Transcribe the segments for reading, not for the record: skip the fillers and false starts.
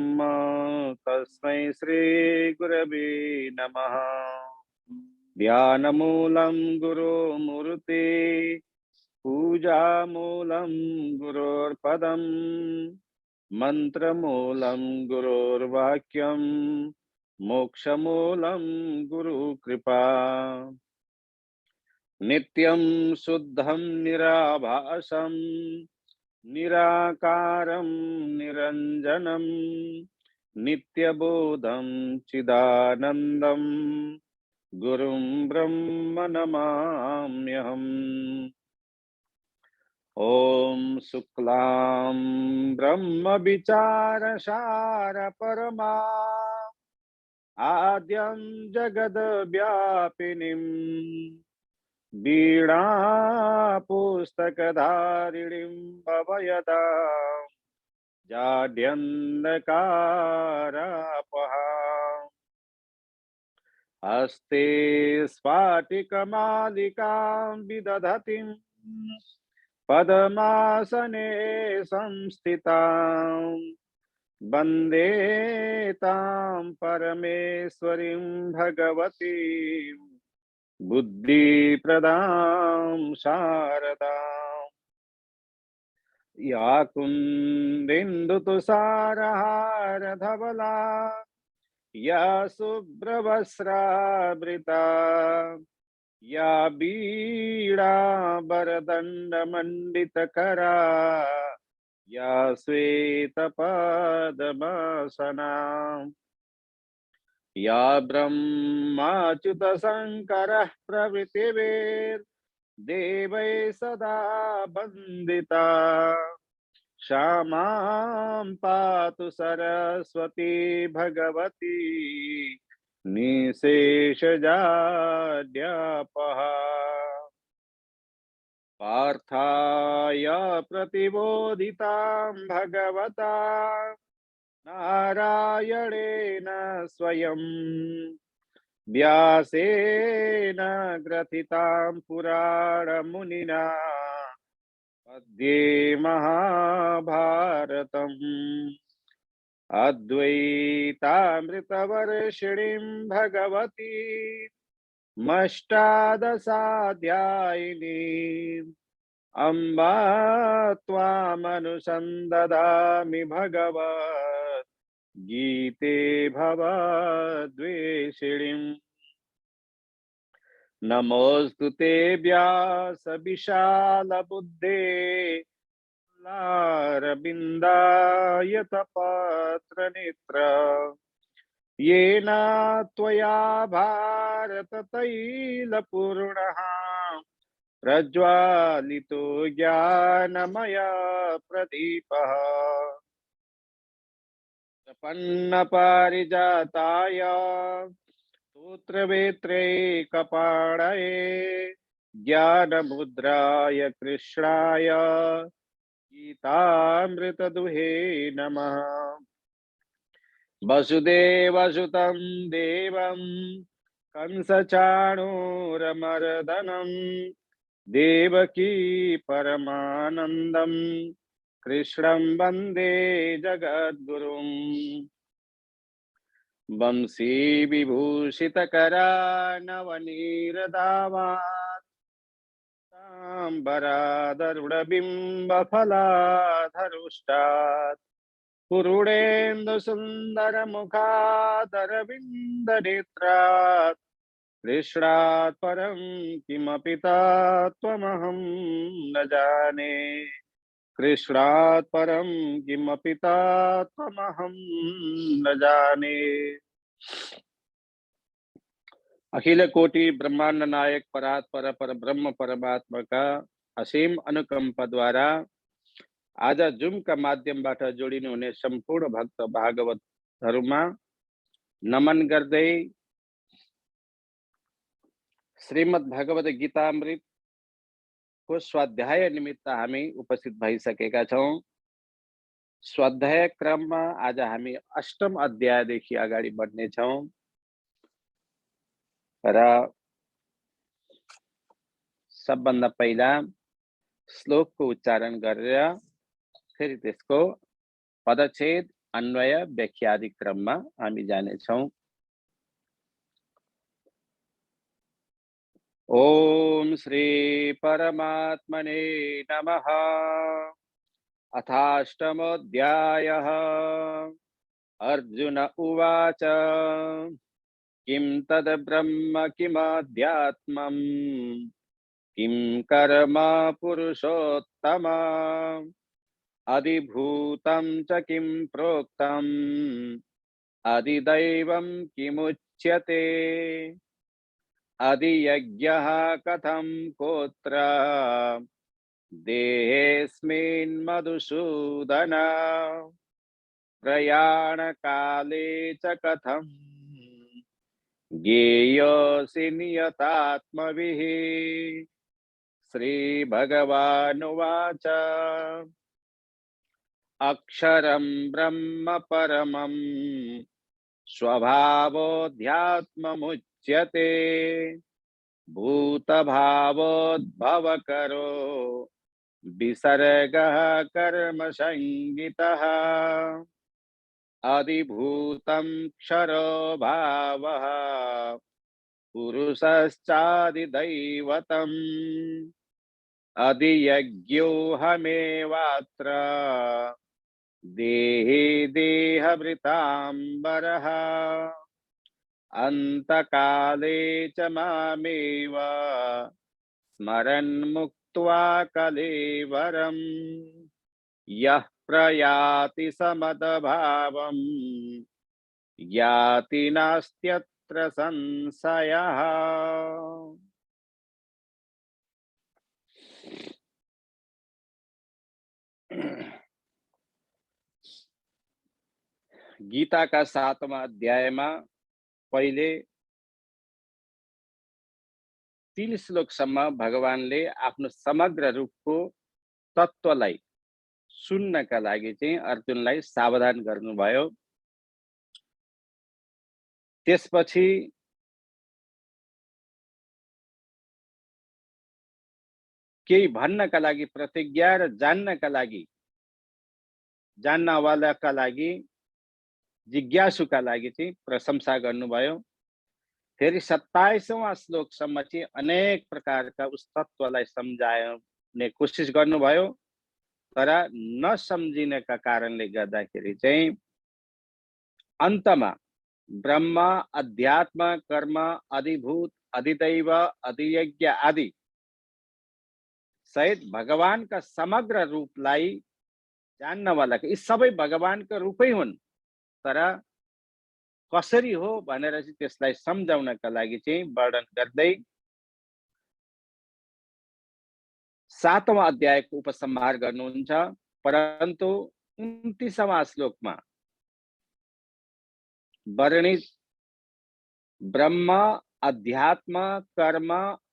तस्मै श्री गुरवे नमः। ध्यानमूलं गुरुमूर्ति, पूजामूलं गुरोर्पदं, मंत्रमूलं गुरोर्वाक्यं, मोक्षमूलं गुरुकृपा। नित्यं शुद्धं निराभासं निराकारं निरञ्जनं नित्यबोधं चिदानन्दं गुरुं ब्रह्म नमाम्यहम्। ॐ शुक्लां ब्रह्मविचारसार परमा आद्यं जगद्व्यापिनीं वीणा पुस्तकधारिणीं भवयदा जाड्यन्धकारापहा। हस्ते स्फाटिकमालिकां विदधतीं पद्मासने संस्थितां वन्दे तां परमेश्वरीं भगवतीं बुद्धिप्रदां शारदाम्। या कुन्देन्दुतुषारहारधवला या शुभ्रवस्त्रावृता या वीणावरदण्डमण्डितकरा या श्वेतपद्मासना या ब्रह्माच्युतशङ्करः प्रभृतिभिर्देवैः सदा वन्दिता सा मां पातु सरस्वती भगवती निशेषजाड्यापहा। पार्थाय प्रतिबोधितां भगवता नारायणेन स्वयं व्यासेन ग्रथितां पुराणमुनिना मध्ये महाभारतम्। अद्वैतामृतवर्षिणीं भगवती अष्टादशाध्यायिनीम् अम्बा त्वामनुसन्दधामि भगवत् गीते भवद्वेषिणीम्। नमोऽस्तु ते व्यासविशालबुद्धे लारविन्दायतपत्रनेत्र येन त्वया भारततैलपूर्णः प्रज्वालितो ज्ञानमय प्रदीपः। प्रपन्नपारिजाताय स्तोत्रवेत्रैकपाणये ज्ञानमुद्राय कृष्णाय गीतामृतदुहे नमः। वसुदेवसुतं देवं कंसचाणूरमर्दनं देवकी परमानन्दं कृष्णं वन्दे जगद्गुरुम्। वंशी विभूषितकरानवनीरदावात् ताम्बरादरुणबिम्बफलाधरुष्टात् पुरुणेन्दुसुन्दरमुखादरविन्दनेत्रात् कृष्णात् परं किमपि तत्त्वमहं न जाने। कृष्णात् परं किमपि तत्त्वमहं न जाने। अखिल कोटि ब्रह्मांड नायक परात्पर पर ब्रह्म परमात्मा का असीम अनुकंपा द्वारा आज जूम का माध्यमबाट जोडिनु हुने सम्पूर्ण भक्त भागवतहरुमा नमन गर्दै श्रीमद् भगवत गीतामृत को स्वाध्याय निमित्त हामी उपस्थित भइसकेका छौं। स्वाध्याय क्रममा आज हामी अष्टम अध्यायदेखि अगाडि बढ्ने छौं र सबभन्दा पहिला श्लोकको उच्चारण गरेर फेरि त्यसको पदच्छेद अन्वय व्याख्यादि क्रममा हामी जानेछौं। ओम श्री परमात्मने नमः। अथाष्टमोऽध्यायः। अर्जुन उवाच किं तद् ब्रह्म किमध्यात्मम् किं कर्म पुरुषोत्तम अधिभूतं च किं प्रोक्तम् अधिदैवं किमुच्यते अधियज्ञः कथं कोत्र देहेऽस्मिन् मधुसूदन प्रयाणकाले च कथं ज्ञेयोऽसि नियतात्मभिः। श्रीभगवानुवाच अक्षरं ब्रह्म परमं स्वभावोऽध्यात्ममुच्यते भूतभावोद्भवकरो विसर्गः कर्मसंज्ञितः अधिभूतं क्षरो भावः पुरुषश्चादिदैवतम् अधियज्ञोऽहमेवात्र देहे देहभृताम्बरः अन्तकाले च मामेव स्मरन् मुक्त्वा कलेवरम् यः प्रयाति समदभावम् याति नास्त्यत्र संशयः। गीता का 7वां अध्याय में पहिले 3 श्लोकसम्म भगवानले आफ्नो समग्र रूपको तत्त्वलाई सुन्नका लागि चाहिँ अर्जुनलाई सावधान गर्नुभयो। त्यसपछि केही भन्नका लागि प्रतिज्ञा र जान्नका लागि जान्नवालाका लागि जिज्ञासुका लागि चाहिँ प्रशंसा गर्नुभयो। फेरि 27वां श्लोकसम्म चाहिँ अनेक प्रकारका उस तत्त्वलाई सम्झाउने कोसिस गर्नुभयो, तर नसम्झिनका कारणले गर्दाखेरि चाहिँ अन्तमा ब्रह्म अध्यात्म कर्म अधिभूत अधिदैव अधियज्ञ आदि सहित भगवानका समग्र रूपलाई जान्नवालाका यी सबै भगवानका रूपै हुन्, तर कसरी हो भनेर चाहिँ त्यसलाई सम्झाउनका लागि चाहिँ वर्णन गर्दै 7वां अध्यायको उपसंहार गर्नुहुन्छ। परन्तु 29वां श्लोकमा वर्णित ब्रह्म अध्यात्म कर्म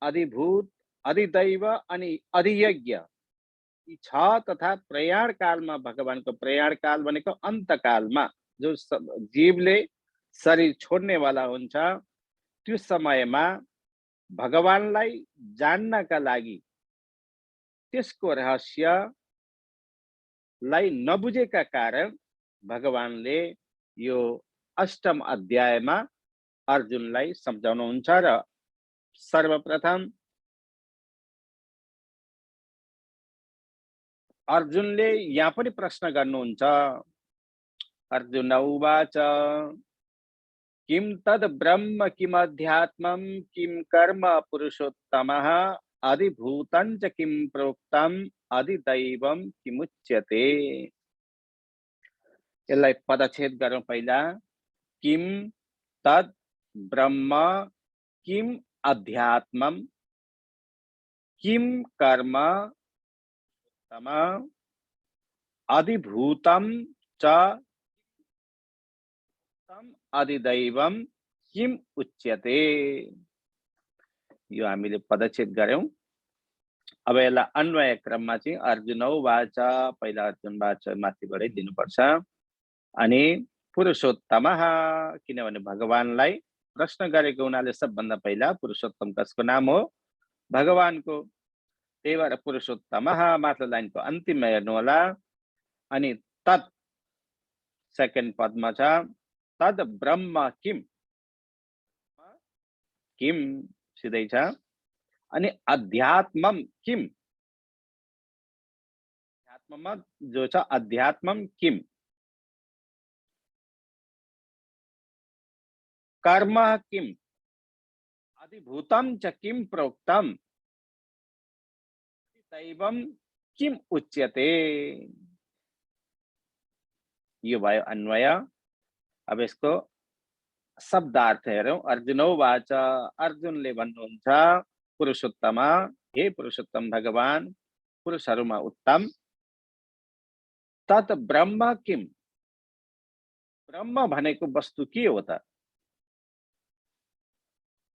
अधिभूत अधिदैव अनि अधियज्ञ यी 6 तथा प्रयाण कालमा भगवानको प्रयाण काल भनेको अन्तकालमा जो जीवले शरीर छोड्नेवाला हुन्छ त्यो समयमा भगवानलाई जान्नका लागि त्यसको रहस्यलाई नबुझेका कारण भगवानले यो 8म अध्यायमा अर्जुनलाई सम्झाउनुहुन्छ। र सर्वप्रथम अर्जुनले यहाँ पनि प्रश्न गर्नुहुन्छ। अर्जुन उवाच किं तद् ब्रह्म किमध्यात्मं किं कर्म पुरुषोत्तमः अधिभूतं च किं प्रोक्तम् अधिदैवं किमुच्यते। यसलाई पदच्छेद गरौँ पहिला। किं तद् ब्रह्म किं अध्यात्मं किं कर्म अधिभूतं च अधिदैवं किम उच्यते। यो हामीले पदच्छेद गर्यौं। अब यसलाई अन्वय क्रममा चाहिँ अर्जुन उवाच पहिला अर्जुनबाट माथिबाटै दिनुपर्छ। अनि पुरुषोत्तमः किनभने भगवानलाई प्रश्न गरेको हुनाले सबभन्दा पहिला पुरुषोत्तम कसको नाम हो? भगवानको। त्यही भएर पुरुषोत्तमः माथिल्लो लाइनको अन्तिममा हेर्नु होला। अनि तत् सेकेन्ड पदमा छ तद ब्रह्म किम, किम सिधै छ। अनि अध्यात्मम किम, अध्यात्ममा जो छ अध्यात्मम किम, कर्म किम, अधिभूतम च किम प्रोक्तम, दैवम किम उच्यते। यो भयो अन्वय। अब यसको शब्दार्थ हेरौं। अर्जुनोवाच, अर्जुनले भन्नुहुन्छ पुरुषोत्तमा, हे पुरुषोत्तम भगवान, पुरुषहरूमा उत्तम, तत् ब्रह्म किम, ब्रह्म भनेको वस्तु के हो त?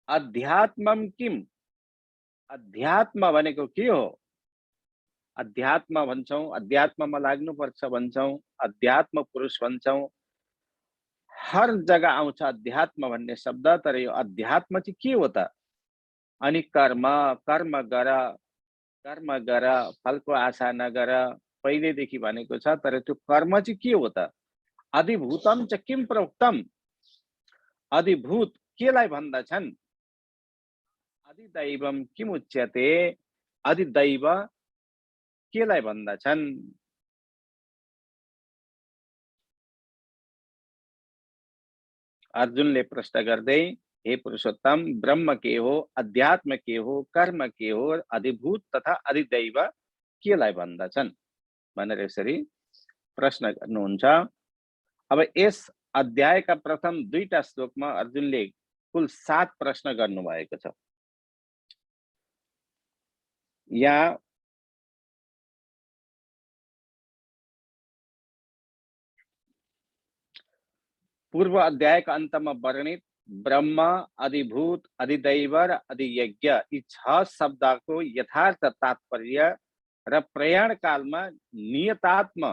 अध्यात्मम किम, अध्यात्म भनेको के हो? अध्यात्म भन्छौं, अध्यात्ममा लाग्नुपर्छ भन्छौं, अध्यात्म पुरुष भन्छौं, हर जग्गा आउँछ अध्यात्म भन्ने शब्द। तर यो अध्यात्म चाहिँ के हो त? अनि कर्म, कर्म गर, कर्म गर, फलको आशा नगर, पहिलेदेखि भनेको छ। तर त्यो कर्म चाहिँ के हो त? अधिभूतम च किम प्रोक्तम, अधिभूत केलाई भन्दछन्? अधिदैवम किम उच्यते, अधिदैव केलाई भन्दछन्? अर्जुनले प्रश्न गर्दै, हे पुरुषोत्तम, ब्रह्म के हो, अध्यात्म के हो, कर्म के हो, अधिभूत तथा अधिदैव केलाई भन्दछन् भनेर यसरी प्रश्न गर्नुहुन्छ। अब यस अध्यायका प्रथम 2टा श्लोकमा अर्जुनले कुल 7 प्रश्न गर्नुभएको छ। यहाँ पूर्व अध्यायका अन्तमा वर्णित ब्रह्म, अधिभूत, अधिदैव र अधियज्ञ यी 6 शब्दको यथार्थ तात्पर्य र प्रयाण कालमा नियतात्म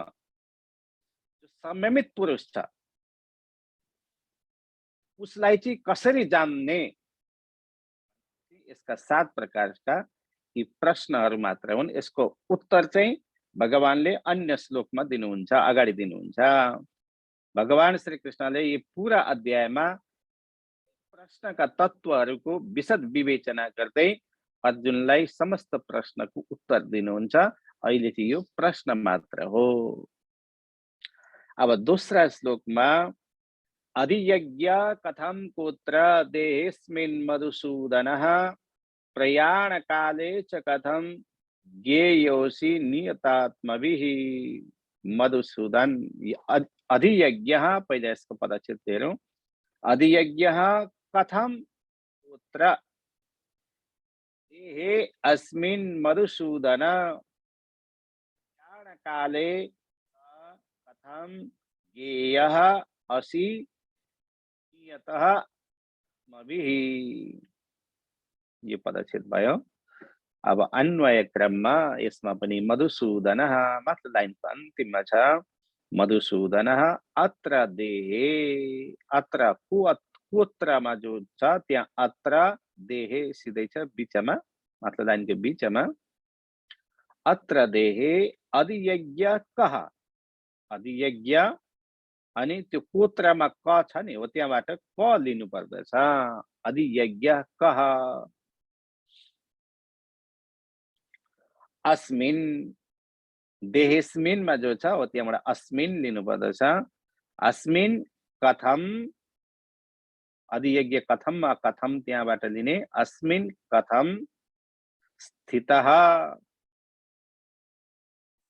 जो संयमित पुरुष छ उसलाई चाहिँ कसरी जान्ने, यसका 7 प्रकारका यी प्रश्नहरू मात्र हुन्। यसको उत्तर चाहिँ भगवानले अन्य श्लोकमा दिनुहुन्छ, अगाडि दिनुहुन्छ। भगवान श्री कृष्णले यी पूरा अध्यायमा प्रश्नका तत्त्वहरूको विशद विवेचना गर्दै अर्जुनलाई समस्त प्रश्नको उत्तर दिनुहुन्छ। अहिले चाहिँ यो प्रश्न मात्र हो। अब दोस्रा श्लोकमा अधियज्ञ कथम कोत्र देहेस्मिन् मधुसूदनः प्रयाण काले च कथम ज्ञेयोसि नियतात्मभिः। मधुसूदन, अधियज्ञ, पहिला यसको पदच्छेद हेरौं। अधियज्ञ कथम कोत्र देहे अस्मिन् मधुसूदन प्रयाण काले कथम ज्ञेयः असि नियतः आत्मभिः। यो पदच्छेद भयो। अब अन्वय क्रममा यसमा पनि मधुसूदनः मात्र लाइनको अन्तिममा छ। मधुसूदनः अत्र देहे, अत्र कोत्रमा जो छ त्यहाँ अत्र देहे सिधै छ बीचमा, मात्र लाइनको बीचमा। अत्र देहे अधियज्ञ कः, अधियज्ञ अनि त्यो कोत्रमा क छ नि हो त्यहाँबाट क लिनु पर्दछ। अधियज्ञ कः, अस्मिन्, देहेस्मिनमा जो छ हो त्यहाँबाट अस्मिन् लिनु पर्दछ। अस्मिन् कथम, अधियज्ञ कथममा कथम त्यहाँबाट लिने। अस्मिन् कथम स्थितः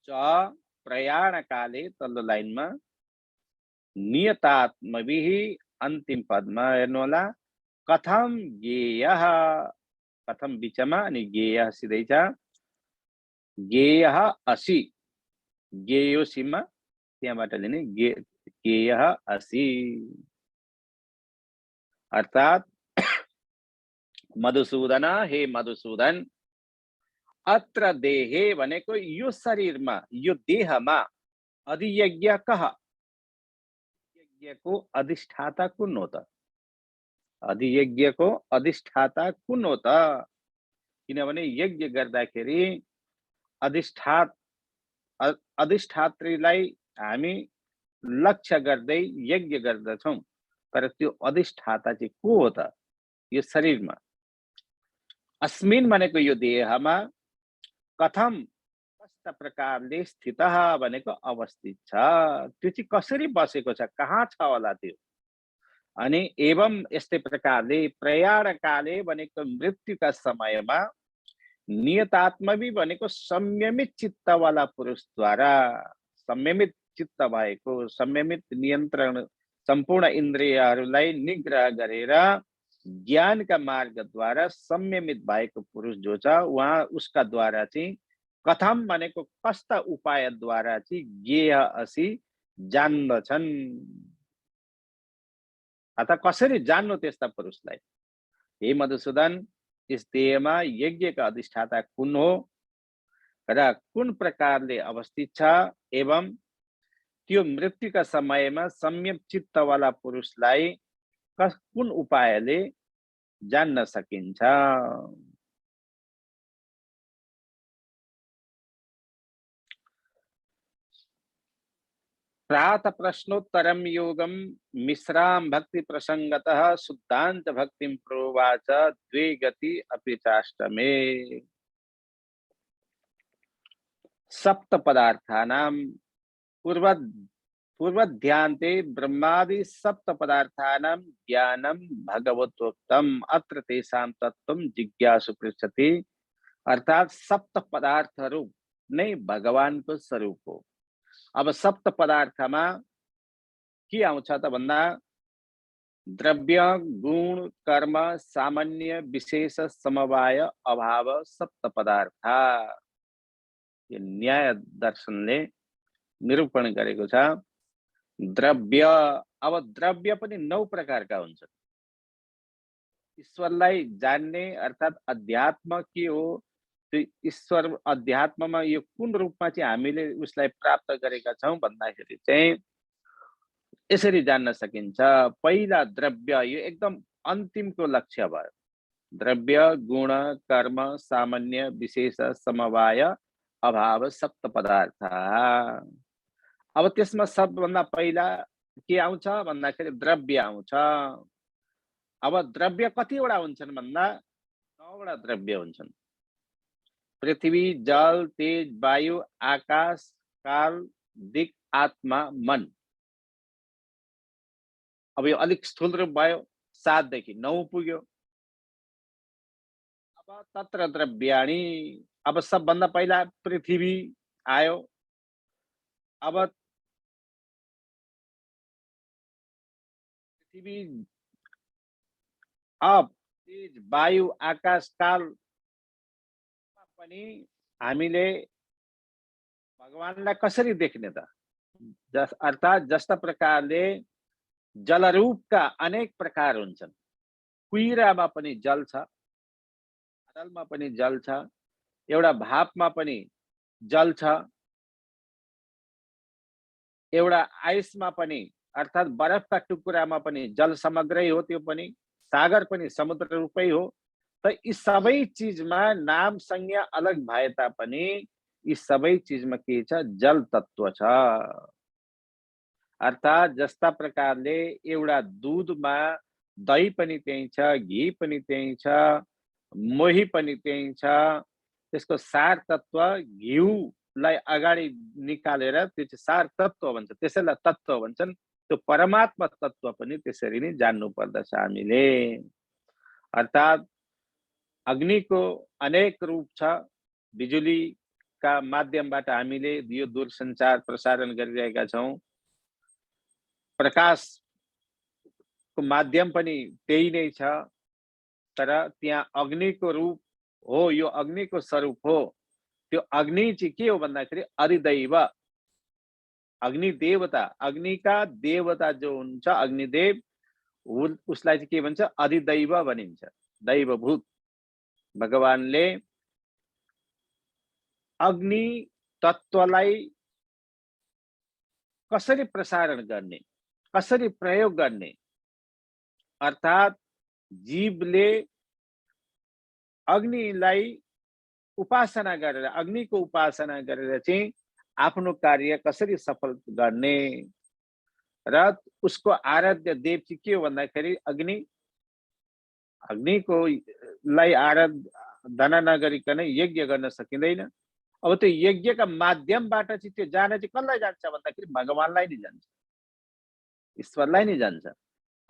च प्रयाण काले तल्लो लाइनमा नियतात्मभिः अन्तिम पदमा हेर्नु होला कथम ज्ञेयः, कथम बीचमा अनि ज्ञेयः सिधै छ। ज्ञेयः असि, ज्ञेयोसिमा त्यहाँबाट लिने ज्ञेयः असि। अर्थात मधुसूदन, हे मधुसूदन, अत्र देहे भनेको यो शरीरमा, यो देहमा अधियज्ञ कः, यज्ञको अधिष्ठाता कुन हो त? अधियज्ञको अधिष्ठाता कुन हो त? किनभने यज्ञ गर्दाखेरि अधिष्ठात्रीलाई हामी लक्ष्य गर्दै यज्ञ गर्दछौं, तर त्यो अधिष्ठाता चाहिँ को हो त? यो शरीरमा अस्मिन भनेको यो देहमा कथम कस्ता प्रकारले स्थितः भनेको अवस्थित छ, त्यो चाहिँ कसरी बसेको छ, कहाँ छ होला त्यो? अनि एवं यस्तै प्रकारले प्रयाण काले भनेको मृत्युका समयमा नियतात्मवी भनेको संयमित चित्तवाला पुरुषद्वारा, संयमित चित्त भएको, संयमित नियन्त्रण सम्पूर्ण इन्द्रियहरूलाई निग्रह गरेर ज्ञानका मार्गद्वारा संयमित भएको पुरुष जो छ उहाँ उसका द्वारा चाहिँ कथम भनेको कस्ता उपायद्वारा चाहिँ ज्ञेय असि जान्दछन्, अथवा कसरी जान्नु त्यस्ता पुरुषलाई? हे मधुसूदन, यस देहमा यज्ञका अधिष्ठाता कुन हो र कुन प्रकारले अवस्थित छ एवं त्यो मृत्युका समयमा संयम चित्तवाला पुरुषलाई कुन उपायले जान्न सकिन्छ? प्रात प्रश्नोत्तरम योगम मिश्राम भक्ति प्रसंगतः शुद्धांत भक्तिम प्रोवाच द्वे गति अपि चाष्टमे। सप्त पदार्थानां पूर्वध्यांते ब्रह्मादि सप्त पदार्थानां ज्ञानम भगवतोक्तम अत्र तेषां तत्त्वं जिज्ञासु पृच्छति। अर्थात सप्त पदार्थहरू नै भगवानको स्वरूप हो। अब सप्त पदार्थमा के आउँछ त भन्दा द्रव्य, गुण, कर्म, सामान्य, विशेष, समवाय, अभाव, सप्त पदार्थ। यो न्याय दर्शनले निरूपण गरेको छ। द्रव्य, अब द्रव्य पनि 9 प्रकारका हुन्छन्। ईश्वरलाई जान्ने अर्थात अध्यात्म के हो, त्यो ईश्वर अध्यात्ममा यो कुन रूपमा चाहिँ हामीले उसलाई प्राप्त गरेका छौं भन्दाखेरि चाहिँ यसरी जान्न सकिन्छ। पहिला द्रव्य, यो एकदम अन्तिमको लक्ष्य भयो। द्रव्य, गुण, कर्म, सामान्य, विशेष, समवाय, अभाव, सप्त पदार्थ। अब त्यसमा सबभन्दा पहिला के आउँछ भन्दाखेरि द्रव्य आउँछ। अब द्रव्य कतिवटा हुन्छन् भन्दा 9 वटा द्रव्य हुन्छन्। पृथ्वी, जल, तेज, वायु, आकाश, काल, दिक्, आत्मा, मन। अब यो अलिक स्थूल रूप भयो, 7 देखि 9 पुग्यो। अब तत्र द्रव्याणि, अब सबभन्दा पहिला पृथ्वी आयो। अब पृथ्वी, अब तेज, वायु, आकाश, काल पनि हामीले भगवानलाई कसरी देख्ने त? अर्थात जस्ता प्रकारले जलरूपका अनेक प्रकार हुन्छन्। कुइरामा पनि जल छ, तरलमा पनि जल छ, एउटा भापमा पनि जल छ, एउटा आइसमा पनि अर्थात बरफका टुक्रामा पनि जल समग्रै हो, त्यो पनि सागर पनि समुद्र रूपै हो। त यी सबै चीजमा नाम संज्ञा अलग भए तापनि यी सबै चीजमा के छ? जल तत्व छ। अर्थात जस्ता प्रकारले एउटा दूधमा दही पनि त्यही छ, घी पनि त्यही छ, मोही पनि त्यही छ, त्यसको सार तत्व घिउलाई अगाडि निकालेर त्यो चाहिँ सार तत्व भन्छ, त्यसैलाई तत्व भन्छन्। त्यो परमात्मा तत्व पनि त्यसरी नै जान्नु पर्दछ हामीले। अर्थात अग्निको अनेक रूप छ। बिजुलीका माध्यमबाट हामीले यो दूरसञ्चार प्रसारण गरिरहेका छौं। प्रकाशको माध्यम पनि त्यही नै छ, तर त्यहाँ अग्निको रूप हो, यो अग्निको स्वरूप हो। त्यो अग्नि चाहिँ के हो भन्दाखेरि अधिदैव, अग्नि देवता, अग्निका देवता जो हुन्छ अग्निदेव, उसलाई चाहिँ के भन्छ? अधिदैव भनिन्छ, दैवभूत। भगवानले अग्नि तत्वलाई कसरी प्रसारण गर्ने, कसरी प्रयोग गर्ने, अर्थात जीवले अग्निलाई उपासना गरेर, अग्निको उपासना गरेर चाहिँ आफ्नो कार्य कसरी सफल गर्ने, र उसको आराध्य देव चाहिँ के हो भन्दाखेरि अग्नि, अग्निको लाई आराधना नगरिकन यज्ञ गर्न सकिँदैन। अब त्यो यज्ञका माध्यमबाट चाहिँ त्यो जान चाहिँ कसलाई जान्छ भन्दाखेरि भगवानलाई नै जान्छ, ईश्वरलाई नै जान्छ।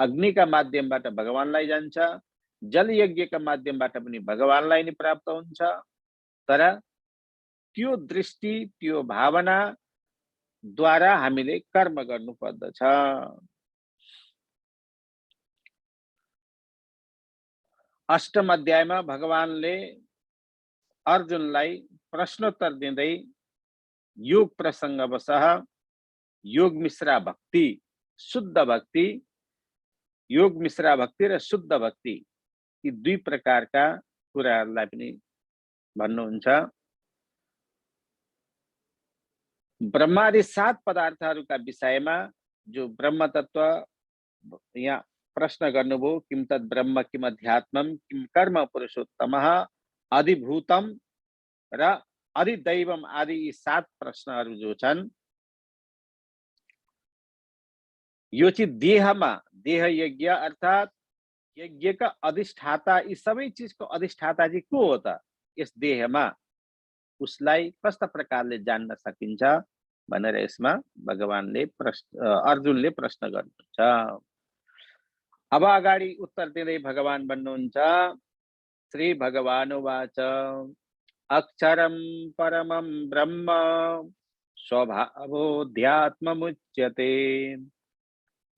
अग्निका माध्यमबाट भगवानलाई जान्छ, जल यज्ञका माध्यमबाट पनि भगवानलाई नै प्राप्त हुन्छ। तर त्यो दृष्टि, त्यो भावना द्वारा हामीले कर्म गर्नु पर्दछ। अष्टम अध्यायमा भगवानले अर्जुनलाई प्रश्नोत्तर दिँदै योग प्रसङ्गवशः योग मिश्रा भक्ति, शुद्ध भक्ति, योग मिश्रा भक्ति र शुद्ध भक्ति यी दुई प्रकारका कुराहरूलाई पनि भन्नुहुन्छ। ब्रह्मादि 7 पदार्थहरूका विषयमा जो ब्रह्म तत्व यहाँ प्रश्न गर्नुभयो, किम तत् ब्रह्म किम अध्यात्मम किम कर्म पुरुषोत्तमः अधिभूतम र अधिदैवम आदि यी 7 प्रश्नहरू जो छन् यो चाहिँ देहमा, देह यज्ञ अर्थात् यज्ञका अधिष्ठाता, यी सबै चिजको अधिष्ठाता चाहिँ को हो त यस देहमा, उसलाई कस्ता प्रकारले जान्न सकिन्छ भनेर यसमा भगवानले अर्जुनले प्रश्न गर्नुहुन्छ। अब अगाडि उत्तर दिँदै भगवान भन्नुहुन्छ, श्री भगवानुवाच अक्षरं परमं ब्रह्म स्वभावोऽध्यात्ममुच्यते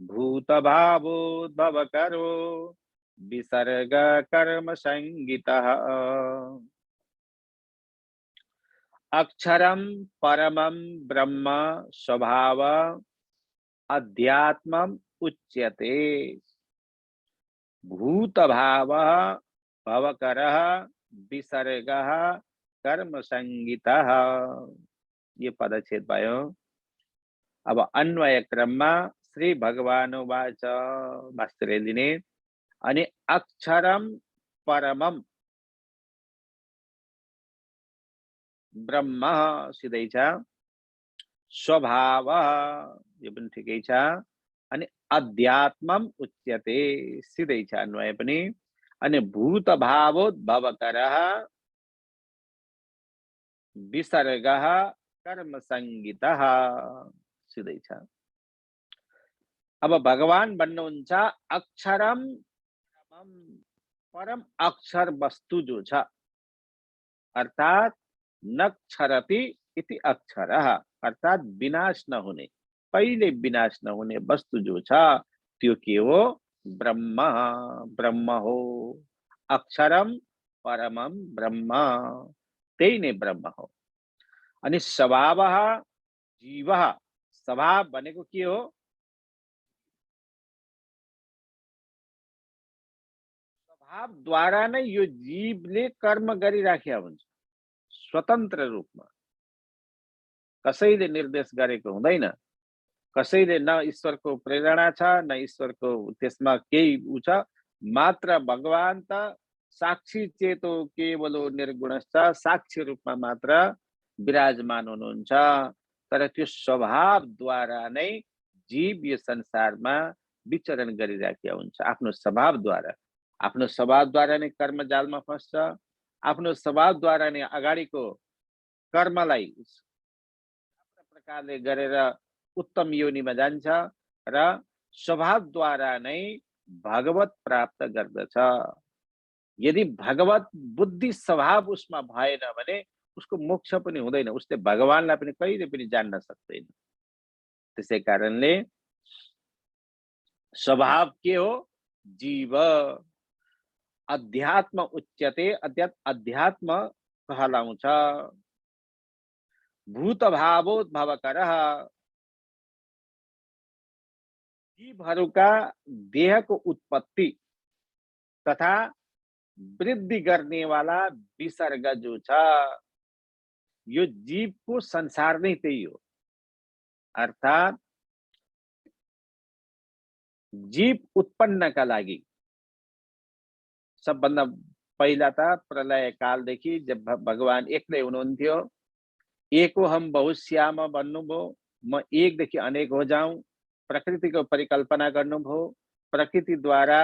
भूतभावोद्भवकरो विसर्ग कर्म संगितः। अक्षरं परमं ब्रह्म स्वभाव अध्यात्मम उच्यते भूतभावः भवकरः विसर्गः कर्म संगितः। ये पदच्छेद भयो। अब अन्वय क्रममा श्री भगवानुवाच वास्तुले दिने अनि अक्षरम परमम ब्रह्म सिधै छ, स्वभाव यो पनि ठिकै छ, अनि अध्यात्मम उच्यते सिधै छ अन्वय पनि, अनि भूत भावोद्भवकरः विसर्गः कर्म संगितः सिधै छ। अब भगवान भन्नुहुन्छ अक्षरम परम अक्षर वस्तु जो छ अर्थात न क्षरति इति अक्षरः अर्थात विनाश नहुने, कहिले विनाश नहुने वस्तु जो छ त्यो के हो? ब्रह्म, ब्रह्म हो। अक्षरम परमम ब्रह्म, त्यही नै ब्रह्म हो। अनि स्वभावः जीवः, स्वभाव भनेको के हो? स्वभावद्वारा नै यो जीवले कर्म गरिराखेका हुन्छ स्वतन्त्र रूपमा, कसैले निर्देश गरेको हुँदैन, कसैले न ईश्वरको प्रेरणा छ न ईश्वरको त्यसमा केही उ छ, मात्र भगवान त साक्षी चेतो केवलो निर्गुणश्च, साक्षी रूपमा मात्र विराजमान हुनुहुन्छ। तर त्यो स्वभावद्वारा नै जीव यो संसारमा विचरण गरिराखेका हुन्छ। आफ्नो स्वभावद्वारा, आफ्नो स्वभावद्वारा नै कर्म जालमा फस्छ, आफ्नो स्वभावद्वारा नै अगाडिको कर्मलाई प्रकारले गरेर उत्तम योनिमा जान्छ र स्वभावद्वारा नै भगवत प्राप्त गर्दछ। यदि भगवत बुद्धि स्वभाव उसमा भएन भने उसको मोक्ष पनि हुँदैन, उसले भगवानलाई पनि कहिले पनि जान्न सक्दैन। त्यसै कारणले स्वभाव के हो? जीव। अध्यात्म उच्यते, अध्यात्म कहलाउँछ। भूत भावोद्भवकरः, जीवहरूका देहको उत्पत्ति तथा वृद्धि गर्नेवाला विसर्ग जो छ, यो जीवको संसार नै त्यही हो। अर्थात जीव उत्पन्नका लागि सबभन्दा पहिला त प्रलय कालदेखि जब भगवान एक्लै हुनुहुन्थ्यो, एको हम बहुश्याम भन्नुभयो, म एकदेखि अनेक हो जाऊं, प्रकृतिको परिकल्पना गर्नुभयो, प्रकृतिद्वारा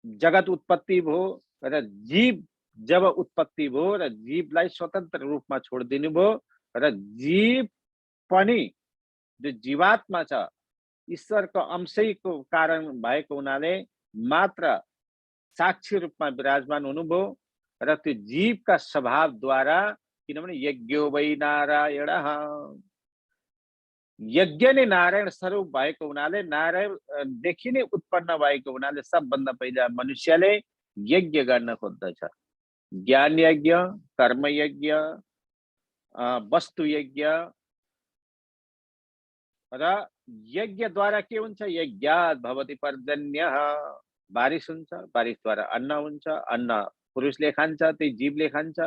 जगत उत्पत्ति भयो र जीव जब उत्पत्ति भयो र जीवलाई स्वतन्त्र रूपमा छोडिदिनु भयो र जीव पनि जो जीवात्मा छ ईश्वरको अंशैको कारण भएको हुनाले मात्र साक्षी रूपमा विराजमान हुनुभयो र त्यो जीवका स्वभावद्वारा, किनभने यज्ञो वै नारायण, यज्ञ नै नारायण स्वरूप भएको हुनाले, नारायणदेखि नै उत्पन्न भएको हुनाले सबभन्दा पहिला मनुष्यले यज्ञ गर्न खोज्दछ। ज्ञान यज्ञ, कर्म यज्ञ, वस्तु यज्ञ र यज्ञद्वारा के हुन्छ? यज्ञात् भवति पर्जन्यः, बारिश हुन्छ, बारिशद्वारा अन्न हुन्छ, अन्न पुरुषले खान्छ, त्यही जीवले खान्छ,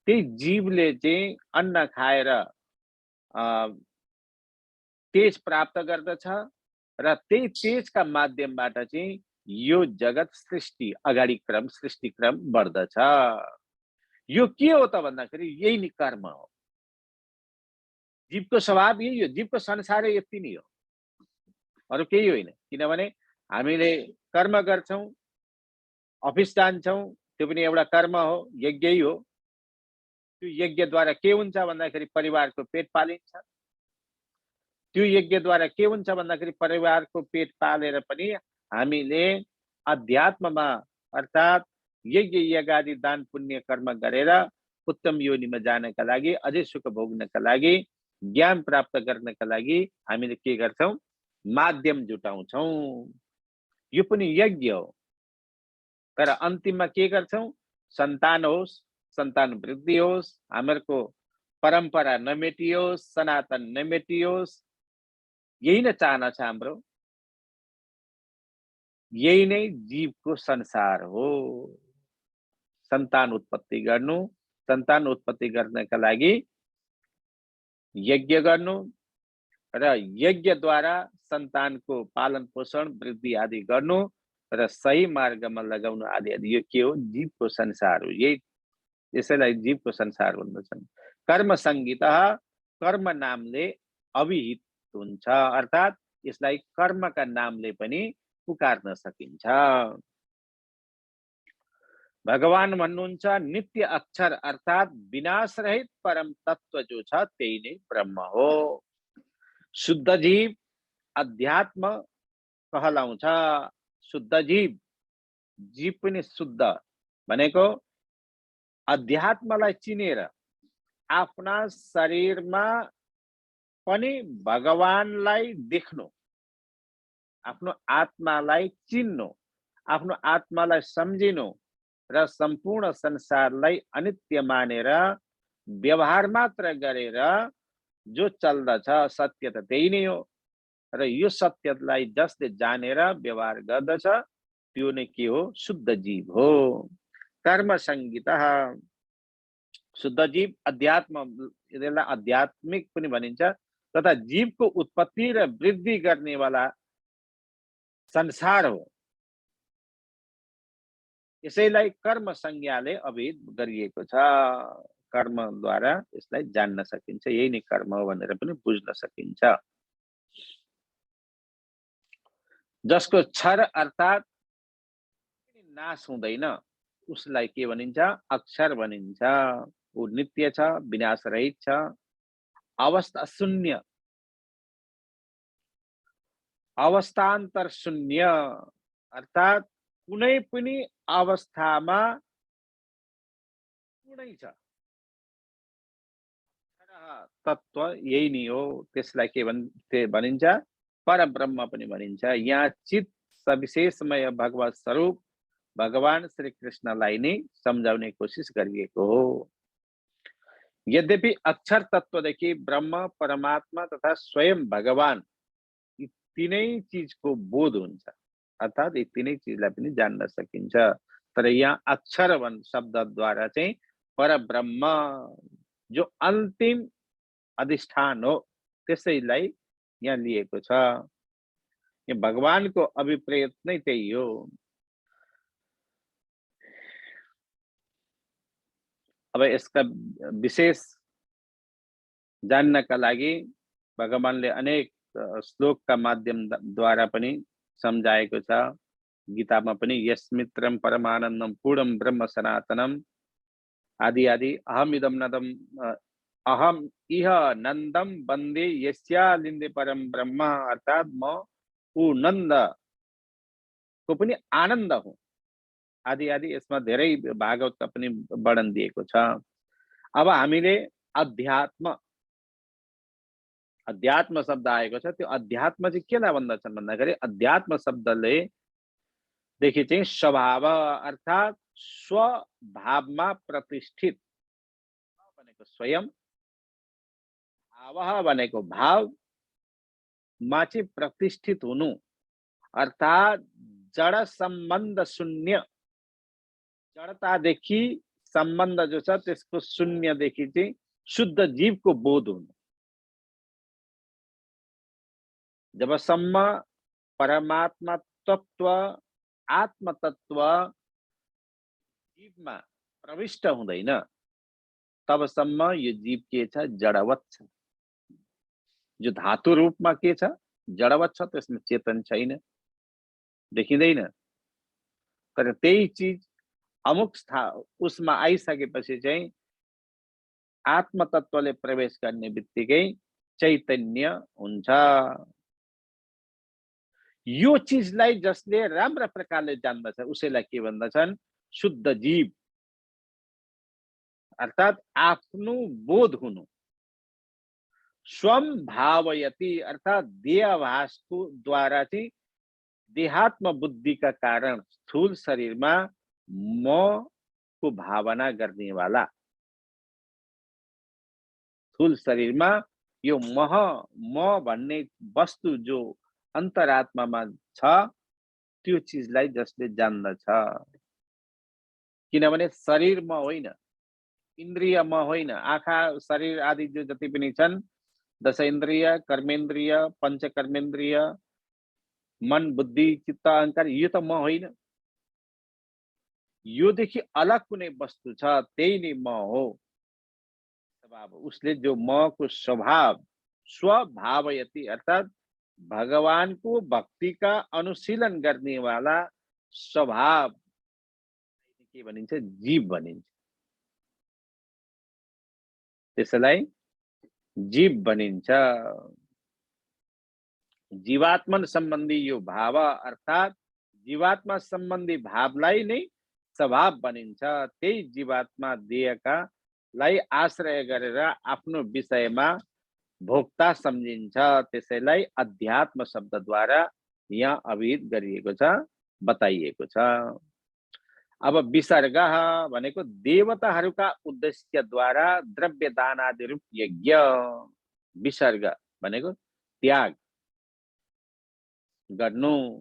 त्यही जीवले चाहिँ अन्न खाएर तेज प्राप्त गर्दछ र त्यही तेजका माध्यमबाट चाहिँ यो जगत सृष्टि अगाडि क्रम सृष्टि क्रम बढ्दछ। यो के हो त भन्दाखेरि यही नै कर्म हो। जीवको स्वभाव यही हो, जीवको संसारै यति नै हो, अरू केही होइन। किनभने हामीले कर्म गर्छौं, अफिस जान्छौं, त्यो पनि एउटा कर्म हो, यज्ञै हो। त्यो यज्ञद्वारा के हुन्छ भन्दाखेरि परिवारको पेट पालिन्छ। त्यो यज्ञद्वारा के हुन्छ भन्दाखेरि परिवारको पेट पालेर पनि हामीले अध्यात्ममा अर्थात् यज्ञ यागादि दान पुण्य कर्म गरेर उत्तम योनिमा जानका लागि, अझै सुख भोग्नका लागि, ज्ञान प्राप्त गर्नका लागि हामीले के गर्छौं? माध्यम जुटाउँछौं। यो पनि यज्ञ हो। तर अन्तिममा के गर्छौं? सन्तान होस्, सन्तान वृद्धि होस्, हाम्रो परम्परा नमेटियोस्, सनातन नमेटियोस्, यही नै चाहना छ हाम्रो। यही नै जीवको संसार हो। सन्तान उत्पत्ति गर्नु, सन्तान उत्पत्ति गर्नका लागि यज्ञ गर्नु र यज्ञद्वारा सन्तानको पालन पोषण वृद्धि आदि गर्नु र सही मार्गमा लगाउनु आदि आदि, यो के हो? जीवको संसार हो। यही यसैलाई जीवको संसार भन्दछन्। कर्म संगीतः, कर्म नामले अभिहित हुन्छ, अर्थात् यसलाई कर्मका नामले पनि पुकार्न सकिन्छ। भगवान भन्नुहुन्छ नित्य अक्षर अर्थात् विनाश रहित परम तत्व जो छ त्यही नै ब्रह्म हो। शुद्ध जीव अध्यात्म कहलाउँछ। शुद्ध जीव, जीव पनि शुद्ध भनेको अध्यात्मलाई चिनेर आफ्ना शरीरमा पनि भगवानलाई देख्नु, आफ्नो आत्मालाई चिन्नु, आफ्नो आत्मालाई सम्झिनु र सम्पूर्ण संसारलाई अनित्य मानेर व्यवहार मात्र गरेर जो चल्दछ सत्य त त्यही नै हो र यो सत्यलाई जसले जानेर व्यवहार गर्दछ त्यो नै के हो? शुद्ध जीव हो। कर्म संगीतः, शुद्ध जीव अध्यात्म, यसलाई आध्यात्मिक पनि भनिन्छ, तथा जीवको उत्पत्ति र वृद्धि गर्नेवाला संसार हो। यसैलाई कर्म संज्ञाले अभिहित गरिएको छ। कर्मद्वारा यसलाई जान्न सकिन्छ, यही नै कर्म हो भनेर पनि बुझ्न सकिन्छ। जसको क्षर अर्थात् नाश हुँदैन उसलाई के भनिन्छ? अक्षर भनिन्छ। ऊ नित्य छ, विनाश रहित छ, अवस्था शून्य, अवस्थान्तर शून्य, अर्थात् कुनै पनि अवस्थामा पूर्णै छ। तत्व यही नै हो। त्यसलाई के भनिन्छ? परब्रह्म पनि भनिन्छ। यहाँ चित सविशेषमय भगवत स्वरूप भगवान श्री कृष्णलाई नै सम्झाउने कोसिस गरिएको हो। यद्यपि अक्षर तत्वदेखि ब्रह्म, परमात्मा तथा स्वयं भगवान यी तीनै चीजको बोध हुन्छ, अर्थात् यी तीनै चीजलाई पनि जान्न सकिन्छ। तर यहाँ अक्षर शब्दद्वारा चाहिँ परब्रह्म जो अन्तिम अधिष्ठान हो त्यसैलाई यहाँ लिएको छ। यो भगवानको अभिप्रेत नै त्यही हो। अब यसका विशेष जान्नका लागि भगवानले अनेक श्लोकका माध्यमद्वारा पनि सम्झाएको छ। गीतामा पनि यस्मित्रम परमानन्दम पूर्णम ब्रह्म सनातनम आदि आदि अहम इह नन्दम वन्दे यस्यालिन्दे परम ब्रह्म, अर्थात म ऊ नन्द को पनि आनन्द हुँ आदि आदि यसमा धेरै भागवतका पनि वर्णन दिएको छ। अब हामीले अध्यात्म अध्यात्म शब्द आएको छ। त्यो अध्यात्म चाहिँ केलाई भन्दछन् भन्दाखेरि अध्यात्म शब्दले देखि चाहिँ स्वभाव अर्थात स्वभावमा प्रतिष्ठित भनेको स्वयं, भाव भनेको भावमा चाहिँ प्रतिष्ठित हुनु अर्थात जड सम्बन्ध शून्य, जडतादेखि सम्बन्ध जो छ त्यसको शून्यदेखि चाहिँ शुद्ध जीवको बोध हुनु। जबसम्म परमात्मा तत्व आत्म तत्व जीवमा प्रविष्ट हुँदैन तबसम्म यो जीव के छ, जडवत छ। जो धातु रूपमा के छ, जडवत छ, त्यसमा चेतन छैन, देखिँदैन। तर त्यही चीज अमुक उसमा आइसकेपछि चाहिँ आत्म तत्वले प्रवेश गर्ने बित्तिकै चैतन्य हुन्छ। यो चीजलाई जसले राम्रो प्रकारले जान्दछ उसैलाई के भन्दछन्, शुद्ध जीव अर्थात आफ्नो बोध हुनु। स्वम भावयति अर्थात देहाभासको द्वारा चाहिँ देहात्म बुद्धिका कारण स्थूल शरीरमा म को भावना गर्नेवाला, स्थूल शरीरमा यो म भन्ने वस्तु जो अन्तरात्मामा छ त्यो चीजलाई जसले जान्दछ। किनभने शरीरमा होइन, इन्द्रियमा होइन, आँखा शरीर आदि जो जति पनि छन्, दश इन्द्रिय, कर्मेन्द्रिय, पञ्चकर्मेन्द्रिय, मन बुद्धि चित्त अहंकार, यो त म होइन। योदेखि अलग कुनै वस्तु छ त्यही नै म हो। स्वभाव उसले जो म को स्वभाव स्वभावयति अर्थात भगवानको भक्ति का अनुशीलन गर्ने वाला स्वभाव के भनिन्छ, जीव भनिन्छ। त्यसलाई जीव भनिन्छ। जीवात्मन सम्बन्धी यो भाव अर्थात जीवात्मा सम्बन्धी भावलाई नै स्वभाव भनिन्छ। त्यही जीवात्मा देहका लाई आश्रय गरेर आफ्नो विषयमा भोक्ता सम्झिन्छ। त्यसैलाई अध्यात्म शब्दद्वारा यहाँ अभिहित गरिएको छ, बताइएको छ। अब विसर्ग भनेको देवताहरूका उद्देश्यद्वारा द्रव्य दान आदि रूप यज्ञ। विसर्ग भनेको त्याग गर्नु।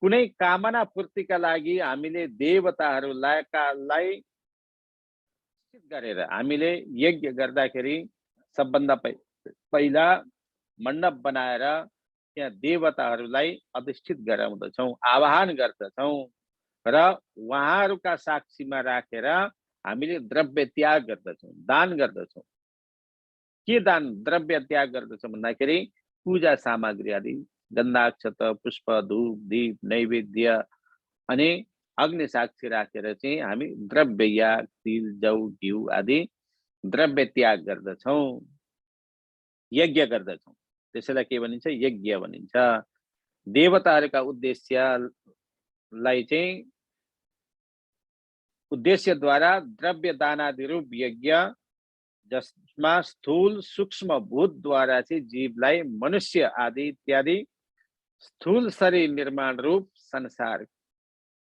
कुनै कामना पूर्तिका लागि हामीले देवताहरूलाई गरेर हामीले यज्ञ गर्दाखेरि सबभन्दा पहिला मण्डप बनाएर त्यहाँ देवताहरूलाई अधिष्ठित गराउँदछौँ, आवाहन गर्दछौँ र उहाँहरूका साक्षीमा राखेर हामीले द्रव्य त्याग गर्दछौँ, दान गर्दछौँ। के दान द्रव्य त्याग गर्दछौँ भन्दाखेरि पूजा सामग्री आदि गन्धाक्षत पुष्प धूप दीप नैवेद्य अनि अग्नि साक्षी राखेर चाहिँ हामी द्रव्य या तिल जौ घिउ आदि द्रव्य त्याग गर्दछौँ, यज्ञ गर्दछौँ। त्यसैलाई के भनिन्छ, यज्ञ भनिन्छ। देवताहरूका उद्देश्यलाई चाहिँ उद्देश्यद्वारा द्रव्य दानादि रूप यज्ञ जसमा स्थूल सूक्ष्म भूतद्वारा चाहिँ जीवलाई मनुष्य आदि इत्यादि स्थूल शरीर निर्माण रूप संसार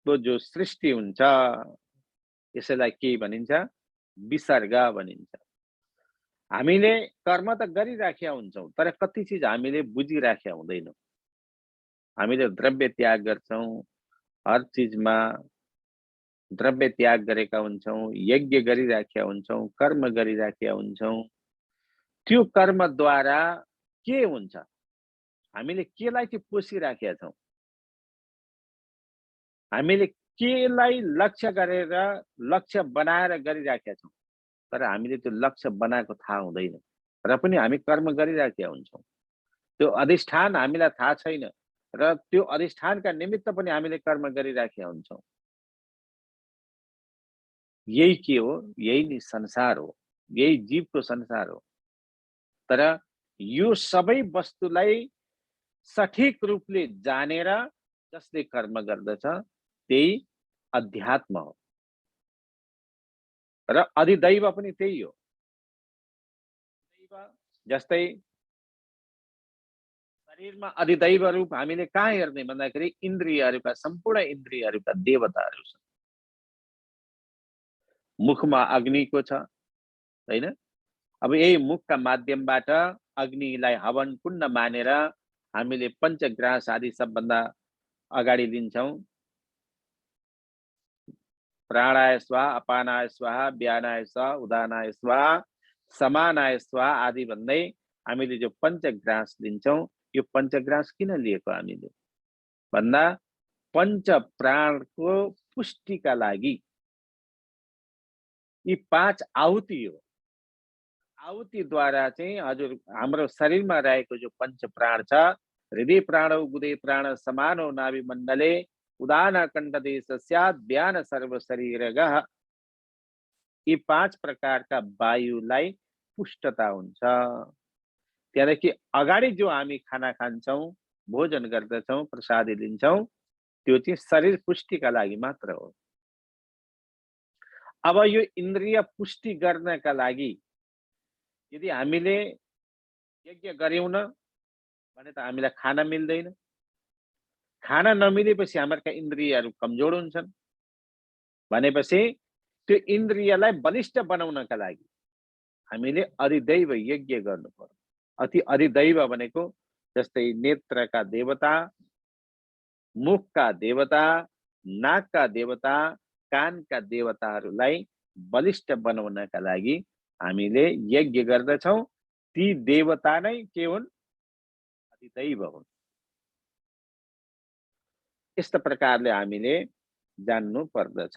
तो जो सृष्टि हुन्छ यसैलाई के भनिन्छ, विसर्ग भनिन्छ। हामीले कर्म त गरिराखेका हुन्छौँ तर कति चीज हामीले बुझिराखेका हुँदैनौँ। हामीले द्रव्य त्याग गर्छौँ, हर चीजमा द्रव्य त्याग गरेका हुन्छौँ, यज्ञ गरिराखेका हुन्छौँ, कर्म गरिराखेका हुन्छौँ। त्यो कर्मद्वारा के हुन्छ, हामीले केलाई चाहिँ पोसिराखेका छौँ, हामीले केलाई लक्ष्य गरेर लक्ष्य बनाएर गरिराखेका छौँ तर हामीले त्यो लक्ष्य बनाएको थाहा हुँदैन। र पनि हामी कर्म गरिराखेका हुन्छौँ। त्यो अधिष्ठान हामीलाई थाहा छैन र त्यो अधिष्ठानका निमित्त पनि हामीले कर्म गरिराखेका हुन्छौँ। यही के हो? यही नि संसार हो, यही जीवको संसार हो। तर यो सबै वस्तुलाई सठिक रूपले जानेर जसले कर्म गर्दछ त्यही अध्यात्म हो र अधिदैव पनि त्यही हो। जस्तै शरीरमा अधिदैव रूप हामीले कहाँ हेर्ने भन्दाखेरि इन्द्रियहरूका सम्पूर्ण इन्द्रियहरूका देवताहरू छन्। मुखमा अग्निको छ हैन? अब यही मुखका माध्यमबाट अग्निलाई हवन कुण्ड मानेर हामीले पञ्चग्रास आदि सबभन्दा अगाडि लिन्छौँ। प्राणाय स्वाहा, अपानाय स्वाहा, व्यानाय स्वाहा, उदानाय स्वाहा, समानाय स्वाहा आदि भन्दै हामीले जो पञ्चग्रास लिन्छौँ, यो पञ्चग्रास किन लिएको हामीले भन्दा पञ्च प्राणको पुष्टिका लागि यी 5 आहुति हो। आहुतिद्वारा चाहिँ हजुर हाम्रो शरीरमा रहेको जो पञ्च प्राण छ, हृदय प्राणौ गुदे प्राण समानो नाभि मण्डले उदान कण्ठदेश स्यात् व्यान सर्व शरीरगः, यी 5 प्रकारका वायुलाई पुष्टता हुन्छ। त्यहाँदेखि अगाडि जो हामी खाना खान्छौँ, भोजन गर्दछौँ, प्रसादी लिन्छौँ, त्यो चाहिँ शरीर पुष्टिका लागि मात्र हो। अब यो इन्द्रिय पुष्टि गर्नका लागि यदि हामीले यज्ञ गर्यौं न भने त हामीलाई खाना मिल्दैन। खाना नमिलेपछि हाम्रा इन्द्रियहरू कमजोर हुन्छन्। भनेपछि त्यो इन्द्रियलाई बलिष्ठ बनाउनका लागि हामीले अधिदैव यज्ञ गर्नु पर्यो। अधिदैव भनेको जस्तै नेत्रका देवता, मुखका देवता, नाकका देवता, कानका देवताहरूलाई बलिष्ठ बनाउनका लागि हामीले यज्ञ गर्दछौँ। ती देवता नै के हुन्? अधिदैव हुन्। यस्तो प्रकारले हामीले जान्नु पर्दछ।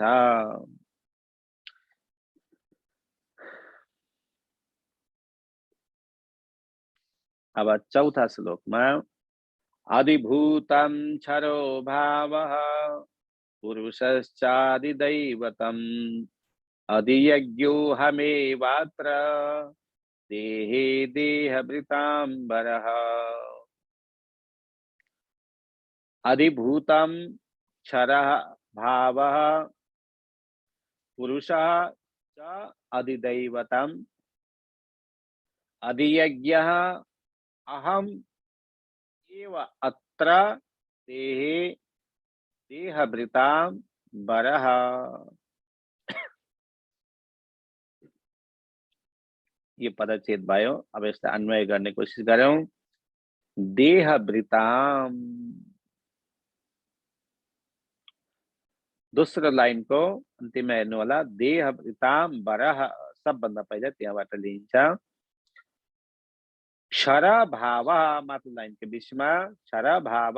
अब चौथा श्लोकमा अधिभूतं क्षरो भावः पुरुषश्चादिदैवतम् अधियज्ञो हमेवात्र देहे देहभृताम्बरः। अधिभूतं क्षरः भावः पुरुषः च अधिदैवतम् अधियज्ञः अहम एव अत्र देहे देहभृताम्बरः। ये पदच्छेद भयो। अब यसलाई अन्वय गर्ने कोसिस गरौँ। देहभृताम, दोस्रो लाइनको अन्तिममा हेर्नु होला। देहभृताम्बरः सबभन्दा पहिला त्यहाँबाट लिइन्छ। क्षर भाव माथि लाइनको बिचमा क्षर भाव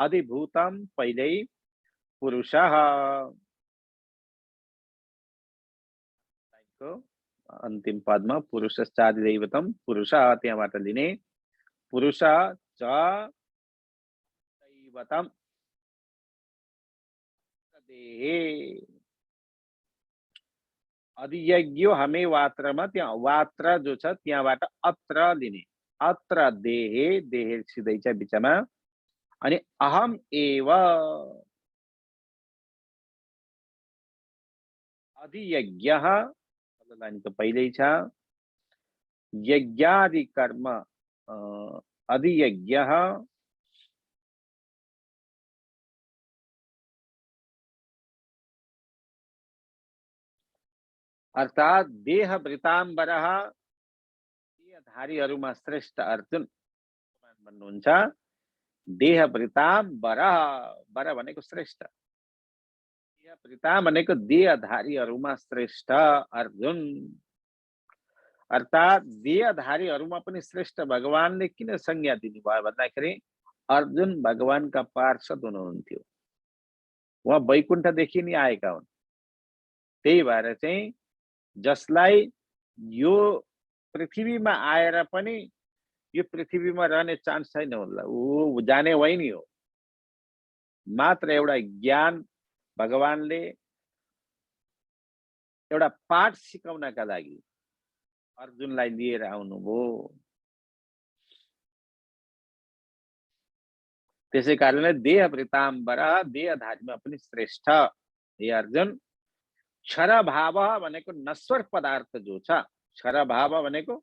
अधिभूतम पहिल्यै पुरुषः, लाइनको अन्तिम पदमा पुरुषश्चादिदैवतम पुरुषः त्यहाँबाट लिने। पुरुष च दैवतम देहे अधियज्ञो हमे वात्रमा, त्यहाँ वात्र जो छ त्यहाँबाट अत्र लिने। अत्र देहे, देहे सिधै छ बिचमा, अनि अहम एव अधियज्ञः लाइनको पहिल्यै छ। यज्ञादि कर्म अधियज्ञः अर्थात देहभृताम्बरः, देहधारीहरूमा श्रेष्ठ अर्जुन भन्नुहुन्छ। देहभृताम्बरः, बर भनेको श्रेष्ठ, देहभृता भनेको देहधारीहरूमा श्रेष्ठ अर्जुन। अर्थात देहधारीहरूमा पनि श्रेष्ठ भगवानले किन संज्ञा दिनुभयो भन्दाखेरि अर्जुन भगवानका पार्षद हुनुहुन्थ्यो। उहाँ वैकुण्ठदेखि नै आएका हुन्। त्यही भएर चाहिँ जसलाई यो पृथ्वीमा आएर पनि यो पृथ्वीमा रहने चान्स छैन होला, ऊ जाने वही नहीं हो। मात्र एउटा ज्ञान भगवानले एउटा पाठ सिकाउनका लागि अर्जुनलाई लिएर आउनुभयो। त्यसै कारणले देह वृताम्बर देहधारीमा पनि श्रेष्ठ। हे अर्जुन, क्षर भाव भनेको नश्वर पदार्थ जो छ, क्षर भाव भनेको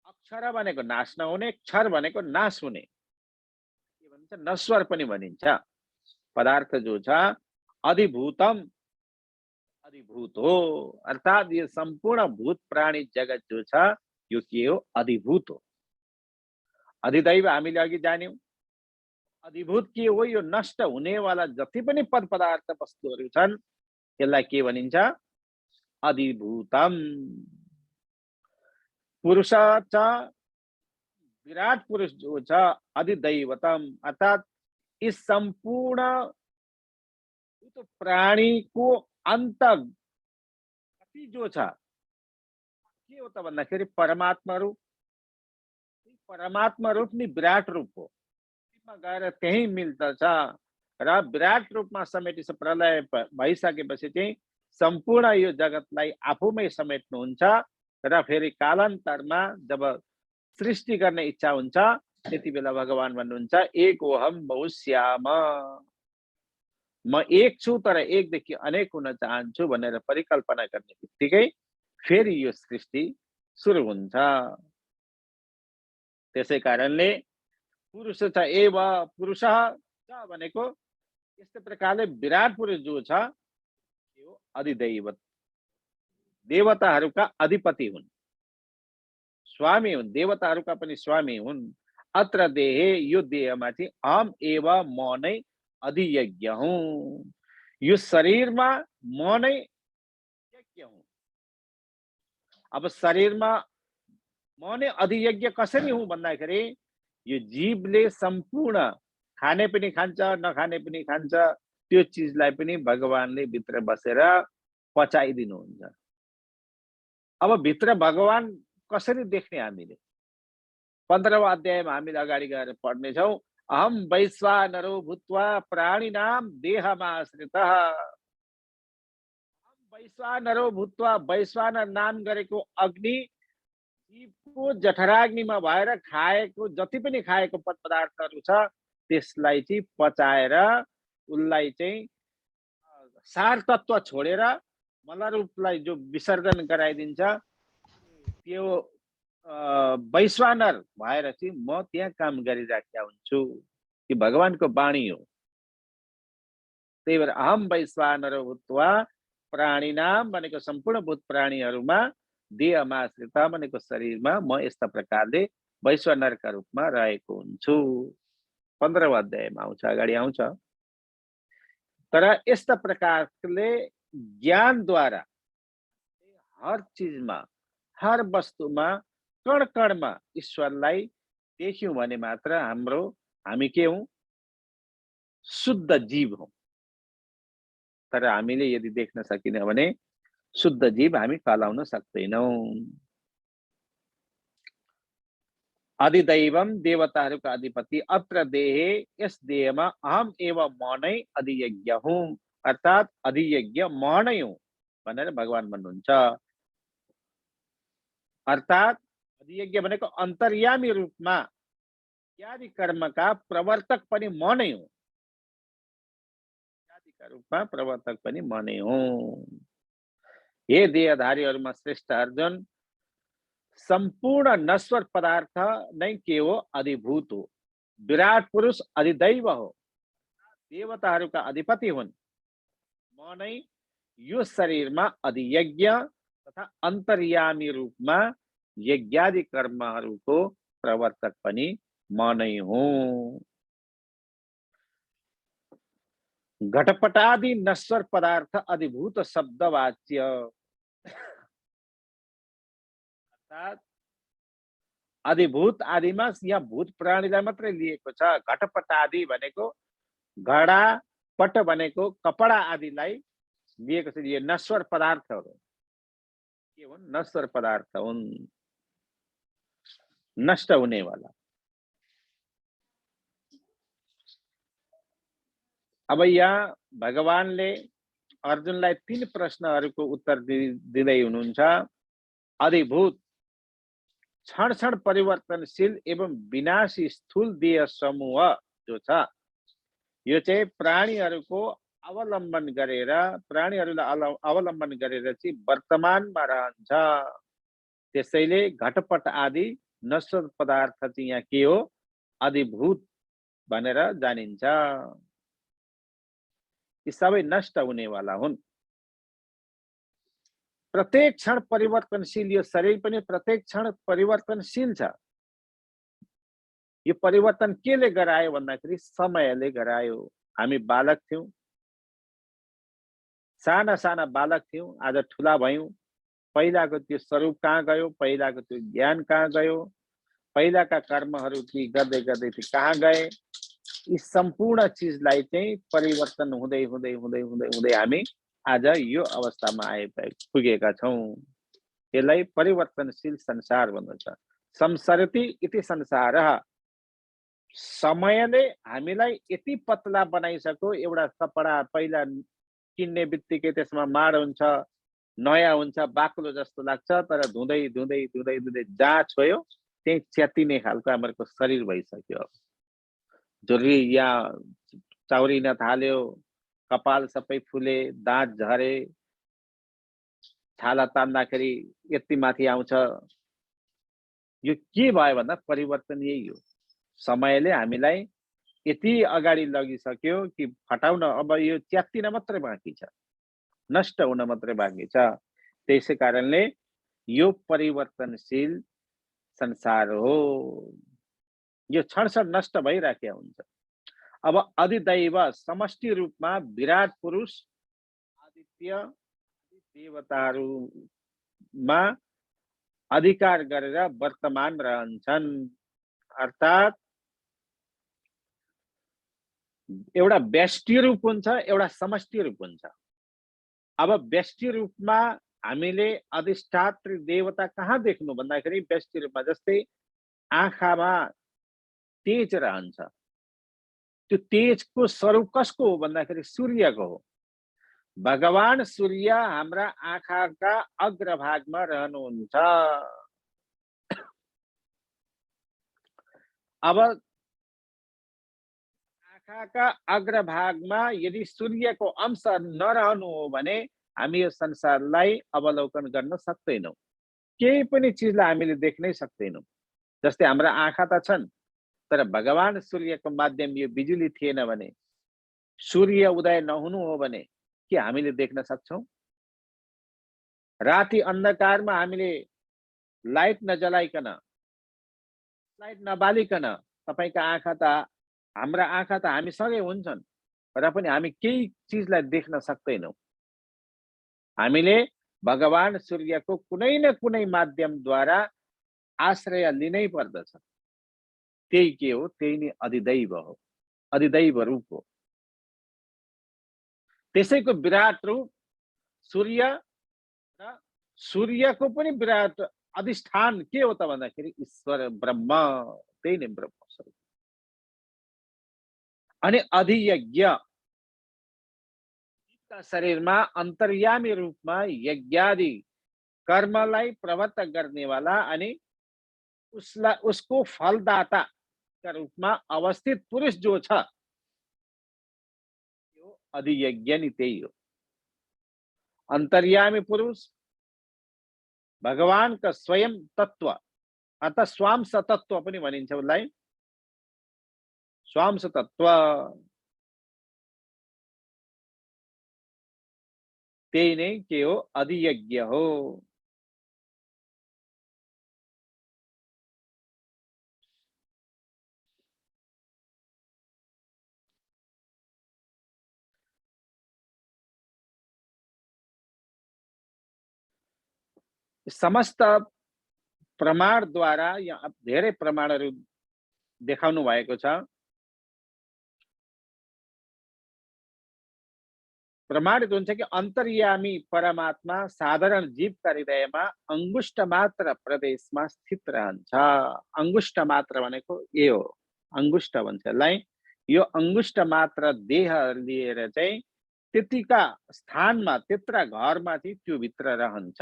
अक्षर भनेको नाश नहुने, क्षर भनेको नाश हुने, के भनिन्छ नश्वर पनि भनिन्छ पदार्थ जो छ, अधिभूतम अधिभूत हो। अर्थात यो सम्पूर्ण भूत प्राणी जगत जो छ यो के हो, अधिभूत हो। अधिदैव हामीले अघि जान्यौं, अधिभूत के हो, यो नष्ट हुनेवाला जति पनि पद पदार्थ वस्तुहरू छन् यसलाई के भनिन्छ, अधिभूतम। पुरुष छ, विराट पुरुष जो छ अधिदैवतम, अर्थात इस सम्पूर्ण प्राणीको अंत गति जो छ के हो त भन्दाखेरि परमात्मा रूप। परमात्मा रूप नि विराट रूप हो, त्यसमा गएर त्यही मिल्दछ र विराट रूपमा समेटेपछि प्रलय भइसकेपछि चाहिँ सम्पूर्ण यो जगतलाई आफूमै समेट्नुहुन्छ र फेरि कालान्तरमा जब सृष्टि गर्ने इच्छा हुन्छ त्यति बेला भगवान भन्नुहुन्छ एक ओहम बहुश्याम, म एक छु तर एकदेखि अनेक हुन चाहन्छु भनेर परिकल्पना गर्ने बित्तिकै फेरि यो सृष्टि सुरु हुन्छ। त्यसै कारणले पुरुष छ एव पुरुष छ भनेको यस्तै प्रकारले विराट पुरुष जो छ यो अधिदैवत, देवताहरूका अधिपति हुन्, स्वामी हुन्, देवताहरूका पनि स्वामी हुन्। अत्र देहे यो देहमा चाहिँ अहम एव म नै अधियज्ञ हुँ, यो शरीरमा म नै यज्ञ हुँ। अब शरीरमा म नै अधियज्ञ कसरी हुँ भन्दाखेरि यो जीवले सम्पूर्ण खाने पनि खान्छ नखाने पनि खान्छ, त्यो चिजलाई पनि भगवानले भित्र बसेर पचाइदिनुहुन्छ। अब भित्र भगवान कसरी देख्ने हामीले 15वां अध्यायमा हामीले अगाडि गएर पढ्नेछौँ। अहम वैश्वानरो भूत्वा प्राणिनाम देहमाश्रितः, वैश्वानरो भूत्वा, वैश्वानर नाम गरेको अग्नि जीवको जठराग्निमा भएर खाएको जति पनि खाएको पद पदार्थहरू छ त्यसलाई चाहिँ पचाएर उसलाई चाहिँ सार तत्व छोडेर मल रूपलाई जो विसर्जन गराइदिन्छ त्यो वैश्वानर भएर चाहिँ म त्यहाँ काम गरिराखेका हुन्छु। कि भगवानको वाणी हो। त्यही भएर अहम वैश्वानरो भूत्वा प्राणिनाम भनेको सम्पूर्ण भूत प्राणीहरूमा देहमा आश्रित भनेको शरीरमा म यस्ता प्रकारले वैश्वानरका रूपमा रहेको हुन्छु। 15वां अध्यायमा आउँछ, अगाडि आउँछ। तर यस्ता प्रकारले ज्ञानद्वारा हर चीजमा हर वस्तुमा कण कणमा ईश्वरलाई देख्यौं भने मात्र हामी के हौं, शुद्ध जीव हौं। तर हामीले यदि देख्न सकिन भने शुद्ध जीव हामी कहलाउन सक्दैनौं। अधिदैवम, देवताहरूका अधिपति। अत्र देहे, यस देहमा अहम एव म नै अधियज्ञ हुँ, अर्थात अधियज्ञ म नै हुँ भनेर भगवान भन्नुहुन्छ। अर्थात अधियज्ञ भनेको अन्तर्यामी रूपमा यज्ञादि कर्मका प्रवर्तक पनि म नै हुँ, यज्ञादिका रूपमा प्रवर्तक पनि म नै हुँ। हे देहधारीहरूमा श्रेष्ठ अर्जुन, सम्पूर्ण नश्वर पदार्थ नै के हो, अधिभूत हो। विराट पुरुष अधिदैव हो, देवताहरूका अधिपति हुन्। म नै यो शरीरमा अधियज्ञ तथा अन्तर्यामी रूपमा यज्ञादि कर्महरूको प्रवर्तक पनि म नै हुँ। घटपटादि नश्वर पदार्थ अधिभूत शब्दवाच्य, अर्थात अधिभूत आदिमा यहाँ भूत प्राणीलाई मात्रै लिएको छ। घटपटादि भनेको घडा, पट भनेको कपडा आदिलाई लिएको छ। यो नश्वर पदार्थहरू के हुन्, नश्वर पदार्थ हुन्। नष्ट हुने वाला। अब यहाँ भगवानले अर्जुनलाई 3 प्रश्नहरूको उत्तर दिँदै हुनुहुन्छ। अधिभूत, क्षण क्षण परिवर्तनशील एवं विनाशी स्थूल देह समूह जो छ, यो चाहिँ प्राणीहरूलाई अवलम्बन गरेर चाहिँ वर्तमानमा रहन्छ। त्यसैले घटपट आदि नश्वर पदार्थ चाहिँ यहाँ के हो? अधिभूत भनेर जानिन्छ। यी सबै नष्ट हुनेवाला हुन्। प्रत्येक क्षण परिवर्तनशील, यो शरीर पनि प्रत्येक क्षण परिवर्तनशील छ। यो परिवर्तन केले गरायो भन्दाखेरि समयले गरायो। हामी बालक थियौं, साना साना बालक थियौं, आज ठुला भयौं। पहिलाको त्यो स्वरूप कहाँ गयो? पहिलाको त्यो ज्ञान कहाँ गयो? पहिलाका कर्महरू ती गर्दै गर्दै ती कहाँ गए? यी सम्पूर्ण चिजलाई चाहिँ परिवर्तन हुँदै हुँदै हुँदै हुँदै हुँदै हामी आज यो अवस्थामा पुगेका छौं। यसलाई परिवर्तनशील संसार भन्दछ। संसरति इति संसारः। समयले हामीलाई यति पतला बनाइसक्यो, एउटा कपडा पहिला किन्ने बित्तिकै त्यसमा माड हुन्छ, नयाँ हुन्छ, बाक्लो जस्तो लाग्छ, तर धुँदै धुँदै धुँदै धुँदै जहाँ छोयो त्यही च्यातिने खालको हाम्रो शरीर भइसक्यो। झुर्री यहाँ चाउरिन थाल्यो, कपाल सबै फुले, दाँत झरे, छाला तान्दाखेरि यति माथि आउँछ। यो के भयो भन्दा परिवर्तन यही हो। समयले हामीलाई यति अगाडि लगिसक्यो कि फटाउन अब यो च्यात्तिन मात्रै बाँकी छ, नष्ट हुन मात्रै बाँकी छ। त्यसै कारणले यो परिवर्तनशील संसार हो। यो क्षण नष्ट भइराखेको हुन्छ। अब अधिदैव समष्टि रूपमा विराट पुरुष आदित्य देवताहरूमा अधिकार गरेर वर्तमान रहन्छन्। अर्थात् एउटा व्यष्टि रूप हुन्छ, एउटा समष्टि रूप हुन्छ। अब व्यष्टि रूपमा हामीले अधिष्ठात्री देवता कहाँ देख्नु भन्दाखेरि व्यष्टि रूपमा जस्तै आँखामा तेज रहन्छ। त्यो तेजको स्वरूप कसको हो भन्दाखेरि सूर्यको हो। भगवान सूर्य हाम्रा आँखाका अग्रभागमा रहनुहुन्छ। अब आँखाका अग्रभागमा यदि सूर्यको अंश नरहनु हो भने हामी यो संसारलाई अवलोकन गर्न सक्दैनौं। केही पनि चिजलाई हामीले देख्नै सक्दैनौं। जस्तै हाम्रा आँखा त छन्, तर भगवान सूर्यको माध्यम यो बिजुली थिएन भने, सूर्य उदय नहुनु हो भने के हामीले देख्न सक्छौं? राति अन्धकारमा हामीले लाइट नजलाइकन, लाइट नबालिकन तपाईका आँखा त, हाम्रा आँखा त हामीसँगै हुन्छन्, र पनि हामी केही चिजलाई देख्न सक्दैनौं। हामीले भगवान सूर्यको कुनै न कुनै माध्यमद्वारा आश्रय लिनै पर्दछ। त्यही के हो? त्यही नै अधिदैव हो, अधिदैव रूप हो। त्यसैको विराट रूप सूर्य, र सूर्यको पनि विराट अधिष्ठान के हो त भन्दाखेरि ईश्वर ब्रह्म, त्यही नै ब्रह्म स्वरूप। अनि अधियज्ञ शरीरमा अन्तर्यामी रूपमा यज्ञादि कर्मलाई प्रवृत्त गर्नेवाला अनि उसको फलदाता का रूपमा अवस्थित पुरुष जो छ, यो अधियज्ञ नि त्यही हो। अन्तर्यामी पुरुष भगवानका स्वयं तत्व अथवा स्वांश तत्व पनि भनिन्छ उसलाई। स्वांश तत्व त्यही नै के हो? अधियज्ञ हो। समस्त प्रमाणद्वारा यहाँ धेरै प्रमाणहरू देखाउनु भएको छ। प्रमाणित हुन्छ कि अन्तर्यामी परमात्मा साधारण जीवका हृदयमा अंगुष्ठ मात्र प्रदेशमा स्थित रहन्छ। अंगुष्ठ मात्र भनेको यो हो, अंगुष्ठ भन्छ यसलाई। यो अंगुष्ठ मात्र देह लिएर चाहिँ त्यतिका स्थानमा त्यत्रा घरमा चाहिँ त्यो भित्र रहन्छ।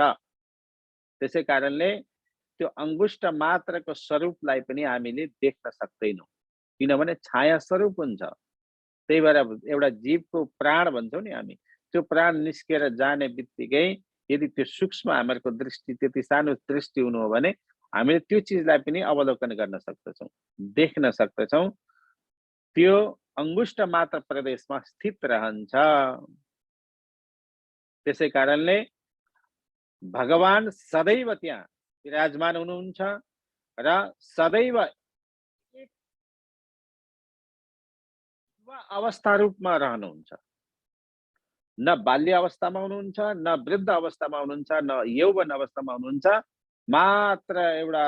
त्यसै कारणले त्यो अंगुष्ठ मात्रको स्वरूपलाई पनि हामीले देख्न सक्दैनौँ, किनभने छाया स्वरूप हुन्छ। त्यही भएर एउटा जीवको प्राण भन्छौँ नि हामी, त्यो प्राण निस्केर जाने बित्तिकै यदि त्यो सूक्ष्म हामीहरूको दृष्टि त्यति सानो दृष्टि हुनु हो भने हामीले त्यो चिजलाई पनि अवलोकन गर्न सक्दछौँ, देख्न सक्दछौँ। त्यो अंगुष्ठ मात्र प्रदेशमा स्थित रहन्छ। त्यसै कारणले भगवान सदैव त्यहाँ विराजमान हुनुहुन्छ र सदैव एक अवस्था रूपमा रहनुहुन्छ। न बाल्य अवस्थामा हुनुहुन्छ, न वृद्ध अवस्थामा हुनुहुन्छ, न यौवन अवस्थामा हुनुहुन्छ। मात्र एउटा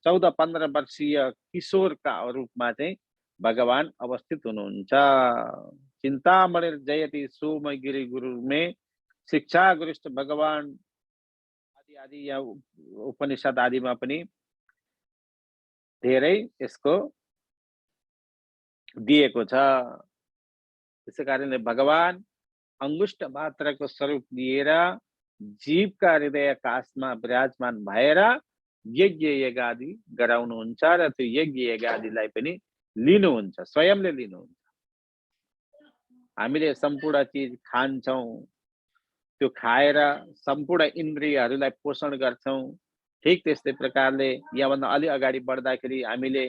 14-15 वर्षीय किशोरका रूपमा चाहिँ भगवान अवस्थित हुनुहुन्छ। चिन्तामणि जयति सोमगिरी गुरु में शिक्षा गुरुष्ठ भगवान आदि आदि या उपनिषद आदिमा पनि धेरै यसको दिएको छ। त्यसै कारणले भगवान अंगुष्ठ मात्रको स्वरूप लिएर जीवका हृदय काशमा विराजमान भएर यज्ञ यज्ञादि गराउनुहुन्छ र त्यो यज्ञ यज्ञादिलाई पनि लिनुहुन्छ, स्वयंले लिनुहुन्छ। हामीले सम्पूर्ण चीज खान्छौँ, त्यो खाएर सम्पूर्ण इन्द्रियहरूलाई पोषण गर्छौँ। ठीक त्यस्तै प्रकारले यहाँभन्दा अलि अगाडि बढ्दाखेरि हामीले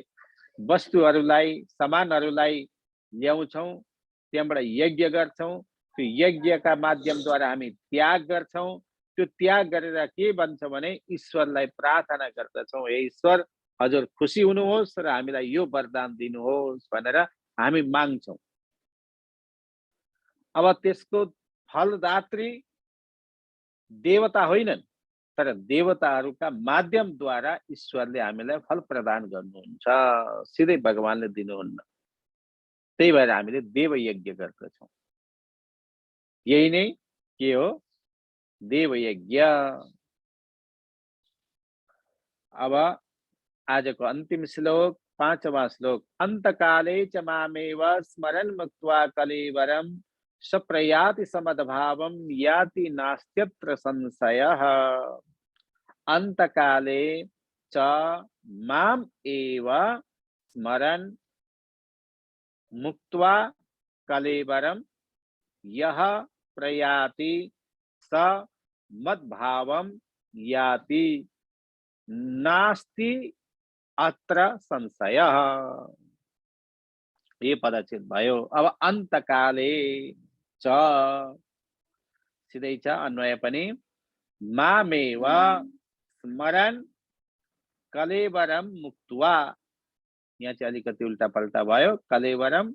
वस्तुहरूलाई सामानहरूलाई ल्याउँछौँ, त्यहाँबाट यज्ञ गर्छौँ। त्यो यज्ञका माध्यमद्वारा हामी त्याग गर्छौँ। त्यो त्याग गरेर के भन्छ भने ईश्वरलाई प्रार्थना गर्दछौँ, हे ईश्वर हजुर खुसी हुनुहोस् र हामीलाई यो वरदान दिनुहोस् भनेर हामी माग्छौँ। अब त्यसको फलदात्री देवता होइनन्, तर देवताहरूका माध्यमद्वारा ईश्वरले हामीलाई फल प्रदान गर्नुहुन्छ, सिधै भगवानले दिनुहुन्न। त्यही भएर हामीले देव यज्ञ गर्दछौँ। यही नै के हो? देव यज्ञ। अब आजको अन्तिम श्लोक 5वां श्लोक। अन्तकाले च मामेव स्मरन् मुक्त्वा कलेवरं सप्रयाति समद्भावं याति नास्त्यत्र संशयः। अन्तकाले च माम एव स्मरन् मुक्त्वा कलेवरं यः प्रयाति स मद्भावं याति नास्ति अत्र संशयः। ये पदच्छेद भयो। अब अन्तकाले च सिधै छ अन्वय पनि मामेव स्मरन् कलेवरं मुक्त्वा। यहाँ चाहिँ अलिकति उल्टा पल्टा भयो। कलेवरम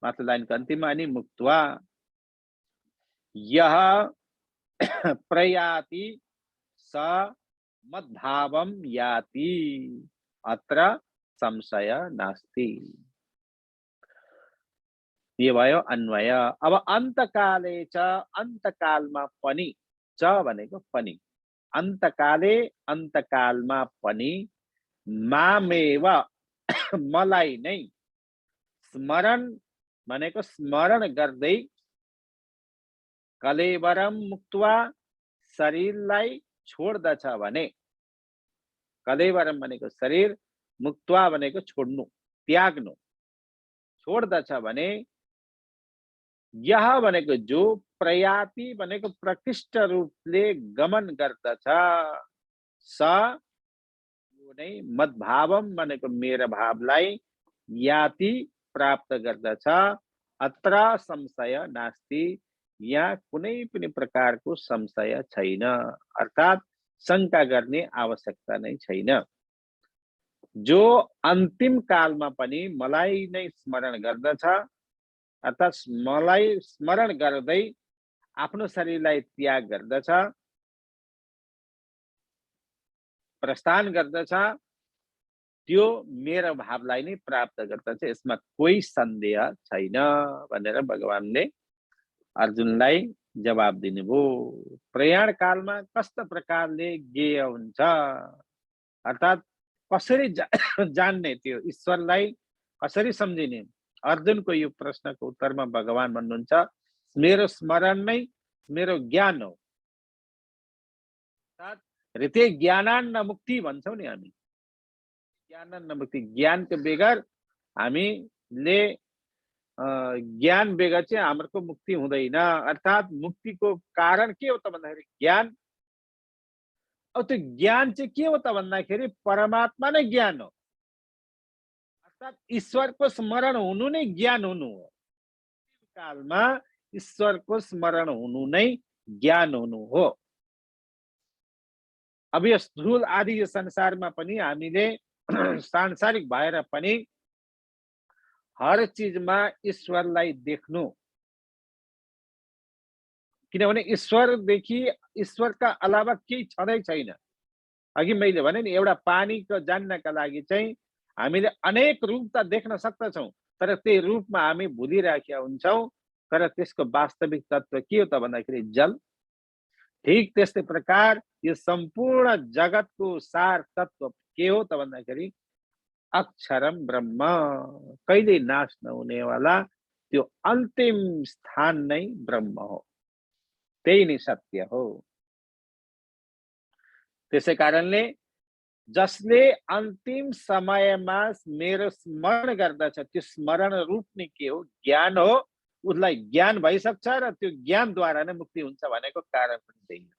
माथिल्लो लाइनको अन्तिममा अनि मुक्त्वा यः प्रयाति स मद्भावं याति अत्र संशय नास्ति। ये भयो अन्वय। अब अन्तकाले च, अन्तकालमा पनि, च भनेको पनि, अन्तकाले अन्तकालमा पनि मामेव मलाई नै स्मरण भनेको स्मरण गर्दै कलेवरम मुक्त्वा शरीरलाई छोड्दछ भने, कलेवरम भनेको शरीर, मुक्त्वा भनेको छोड्नु, त्याग्नु, छोड्दछ भने यह भनेको जो, प्रयाति भनेको प्रकृष्ट रूपले गमन गर्दछ, स नै मद्भावम भनेको मेरो भावलाई याति प्राप्त गर्दछ अत्र संशय नास्ति। यहाँ कुनै पनि प्रकारको संशय छैन, अर्थात् शंका गर्ने आवश्यकता नै छैन। जो अन्तिम कालमा पनि मलाई नै स्मरण गर्दछ, अर्थात् मलाई स्मरण गर्दै आफ्नो शरीरलाई त्याग गर्दछ, प्रस्थान गर्दछ, त्यो मेरो भावलाई नै प्राप्त गर्दछ, यसमा कोही सन्देह छैन भनेर भगवानले अर्जुनलाई जवाब दिनुभयो। प्रयाण कालमा कस्ता प्रकारले ज्ञेय हुन्छ, अर्थात् कसरी जान्ने, त्यो ईश्वरलाई कसरी सम्झिने? अर्जुनको यो प्रश्नको उत्तरमा भगवान भन्नुहुन्छ, मेरो स्मरण नै मेरो ज्ञान हो। ऋते ज्ञानान्न मुक्ति भन्छौँ नि हामी, ज्ञानान्न मुक्ति, ज्ञानको बेगर हामीले ज्ञान बेगर चाहिँ हाम्रो मुक्ति हुँदैन। अर्थात् मुक्तिको कारण के हो त भन्दाखेरि ज्ञान। अब त्यो ज्ञान चाहिँ के हो त भन्दाखेरि परमात्मा नै ज्ञान हो, अर्थात् ईश्वरको स्मरण हुनु नै ज्ञान हुनु हो। कालमा ईश्वरको स्मरण हुनु नै ज्ञान हुनु हो। अब यो स्थूल आदि यो संसारमा पनि हामीले सांसारिक भएर पनि हर चीजमा ईश्वरलाई देख्नु, किनभने ईश्वरदेखि ईश्वरका अलावा केही छँदै छैन। अघि मैले भने नि, एउटा पानीको जान्नका लागि चाहिँ हामीले अनेक रूप त देख्न सक्दछौँ, तर त्यही रूपमा हामी भुलिराखेका हुन्छौँ। तर त्यसको वास्तविक तत्व के हो त भन्दाखेरि जल। ठीक त्यस्तै प्रकार यो सम्पूर्ण जगतको सार तत्व के हो त भन्दाखेरि अक्षरम ब्रह्म, कहिले नाश नहुनेवाला त्यो अन्तिम स्थान नै ब्रह्म हो, त्यही नै सत्य हो। त्यसै कारणले जसले अन्तिम समयमा मेरो स्मरण गर्दछ, त्यो स्मरण रूप नै के हो? ज्ञान हो। उसलाई ज्ञान भइसक्छ र त्यो ज्ञानद्वारा नै मुक्ति हुन्छ भनेको कारण पनि त्यही हो।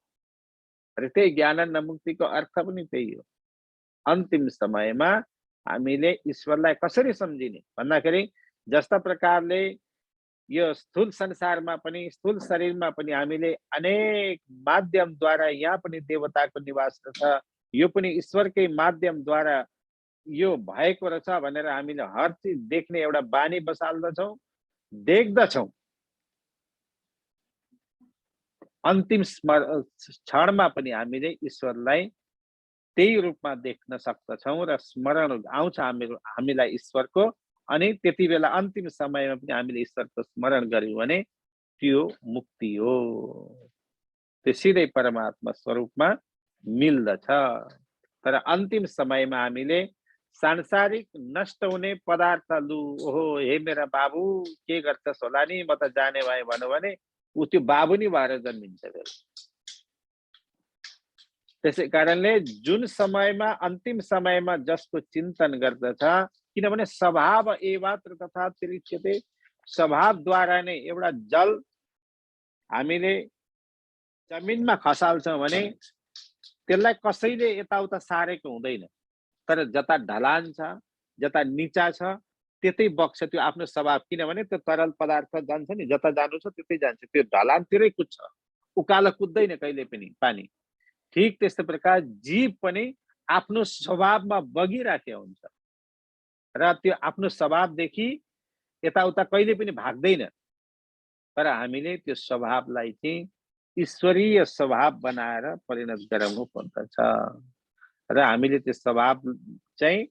र त्यही ज्ञानान्न मुक्तिको अर्थ पनि त्यही हो। अन्तिम समयमा हामीले ईश्वरलाई कसरी सम्झिने भन्दाखेरि जस्ता प्रकारले यो स्थूल संसारमा पनि, स्थूल शरीरमा पनि हामीले अनेक माध्यमद्वारा यहाँ पनि देवताको निवास छ, यो पनि ईश्वरकै माध्यमद्वारा यो भएको रहेछ भनेर हामीले हर चीज देख्ने एउटा बानी बसाल्दछौँ, देख्दछौँ। अन्तिम क्षणमा पनि हामीले ईश्वरलाई त्यही रूपमा देख्न सक्दछौँ र स्मरण आउँछ हामीलाई ईश्वरको। अनि त्यति बेला अन्तिम समयमा पनि हामीले ईश्वरको स्मरण गर्यौँ भने त्यो मुक्ति हो, त्यो सिधै परमात्मा स्वरूपमा मिल्दछ। तर अन्तिम समयमा हामीले सांसारिक नष्ट हुने पदार्थ, लु ओहो हे मेरा बाबु के गर्छस् होला नि, म त जाने भए भन्यो भने ऊ त्यो बाबु नि भएर जन्मिन्छ। त्यसै कारणले जुन समयमा अन्तिम समयमा जसको चिन्तन गर्दछ, किनभने स्वभाव एवात्र तथा तिरिच्यते, स्वभावद्वारा नै एउटा जल हामीले जमिनमा खसाल्छौँ भने त्यसलाई कसैले यताउता सारेको हुँदैन, तर जता ढलान छ, जता निचा छ त्यतै बग्छ त्यो आफ्नो स्वभाव। किनभने त्यो तरल पदार्थ जान्छ नि, जता जानु छ त्यतै जान्छ, त्यो ढलानतिरै कुद्छ, उकालो कुद्दैन कहिले पनि पानी। ठीक त्यस्तै प्रकार जीव पनि आफ्नो स्वभावमा बगिराखेको हुन्छ र त्यो आफ्नो स्वभावदेखि यताउता कहिले पनि भाग्दैन। तर हामीले त्यो स्वभावलाई चाहिँ ईश्वरीय स्वभाव बनाएर परिणत गराउनु पर्दछ र हामीले त्यो स्वभाव चाहिँ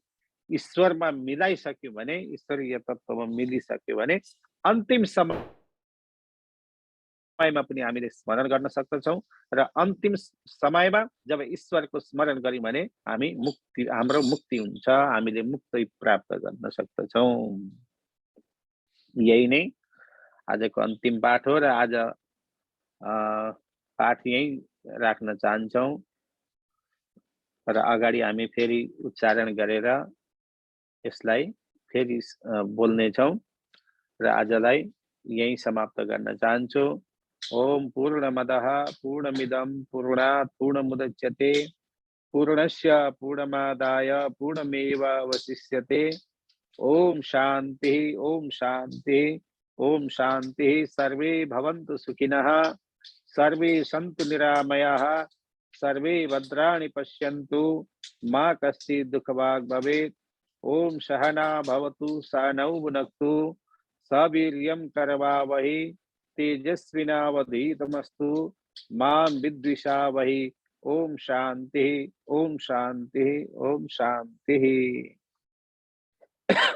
ईश्वरमा मिलाइसक्यो भने, ईश्वरीय तत्वमा मिलिसक्यो भने अन्तिम समयमा पनि हामीले स्मरण गर्न सक्दछौँ र अन्तिम समयमा जब ईश्वरको स्मरण गर्यौँ भने हाम्रो मुक्ति हुन्छ, हामीले मुक्ति प्राप्त गर्न सक्दछौँ। यही नै आजको अन्तिम पाठ हो र आज पाठ यही राख्न चाहन्छौँ र अगाडि हामी फेरि उच्चारण गरेर यसलाई फेरि बोल्नेछौँ र आजलाई यही समाप्त गर्न चाहन्छु। ओम पूर्णमदः पूर्णमिदं पूर्णात् पूर्णमुदच्यते पूर्णस्य पूर्णमादाय पूर्णमेवावशिष्यते। ओम शांति, ओम शांति, ओम शांति। सर्वे भवन्तु सुखिनः, सर्वे सन्तु निरामयाः, सर्वे भद्राणि पश्यन्तु, मा कश्चित् दुःखभाग् भवेत्। ओम सहना भवतु, सहनौ भुनक्तु, सवीर्यं करवावहै, तेजस्विनावधीतमस्तु, मा विद्विषावहै। ओम शांति, ओम शांति, ओम शांति।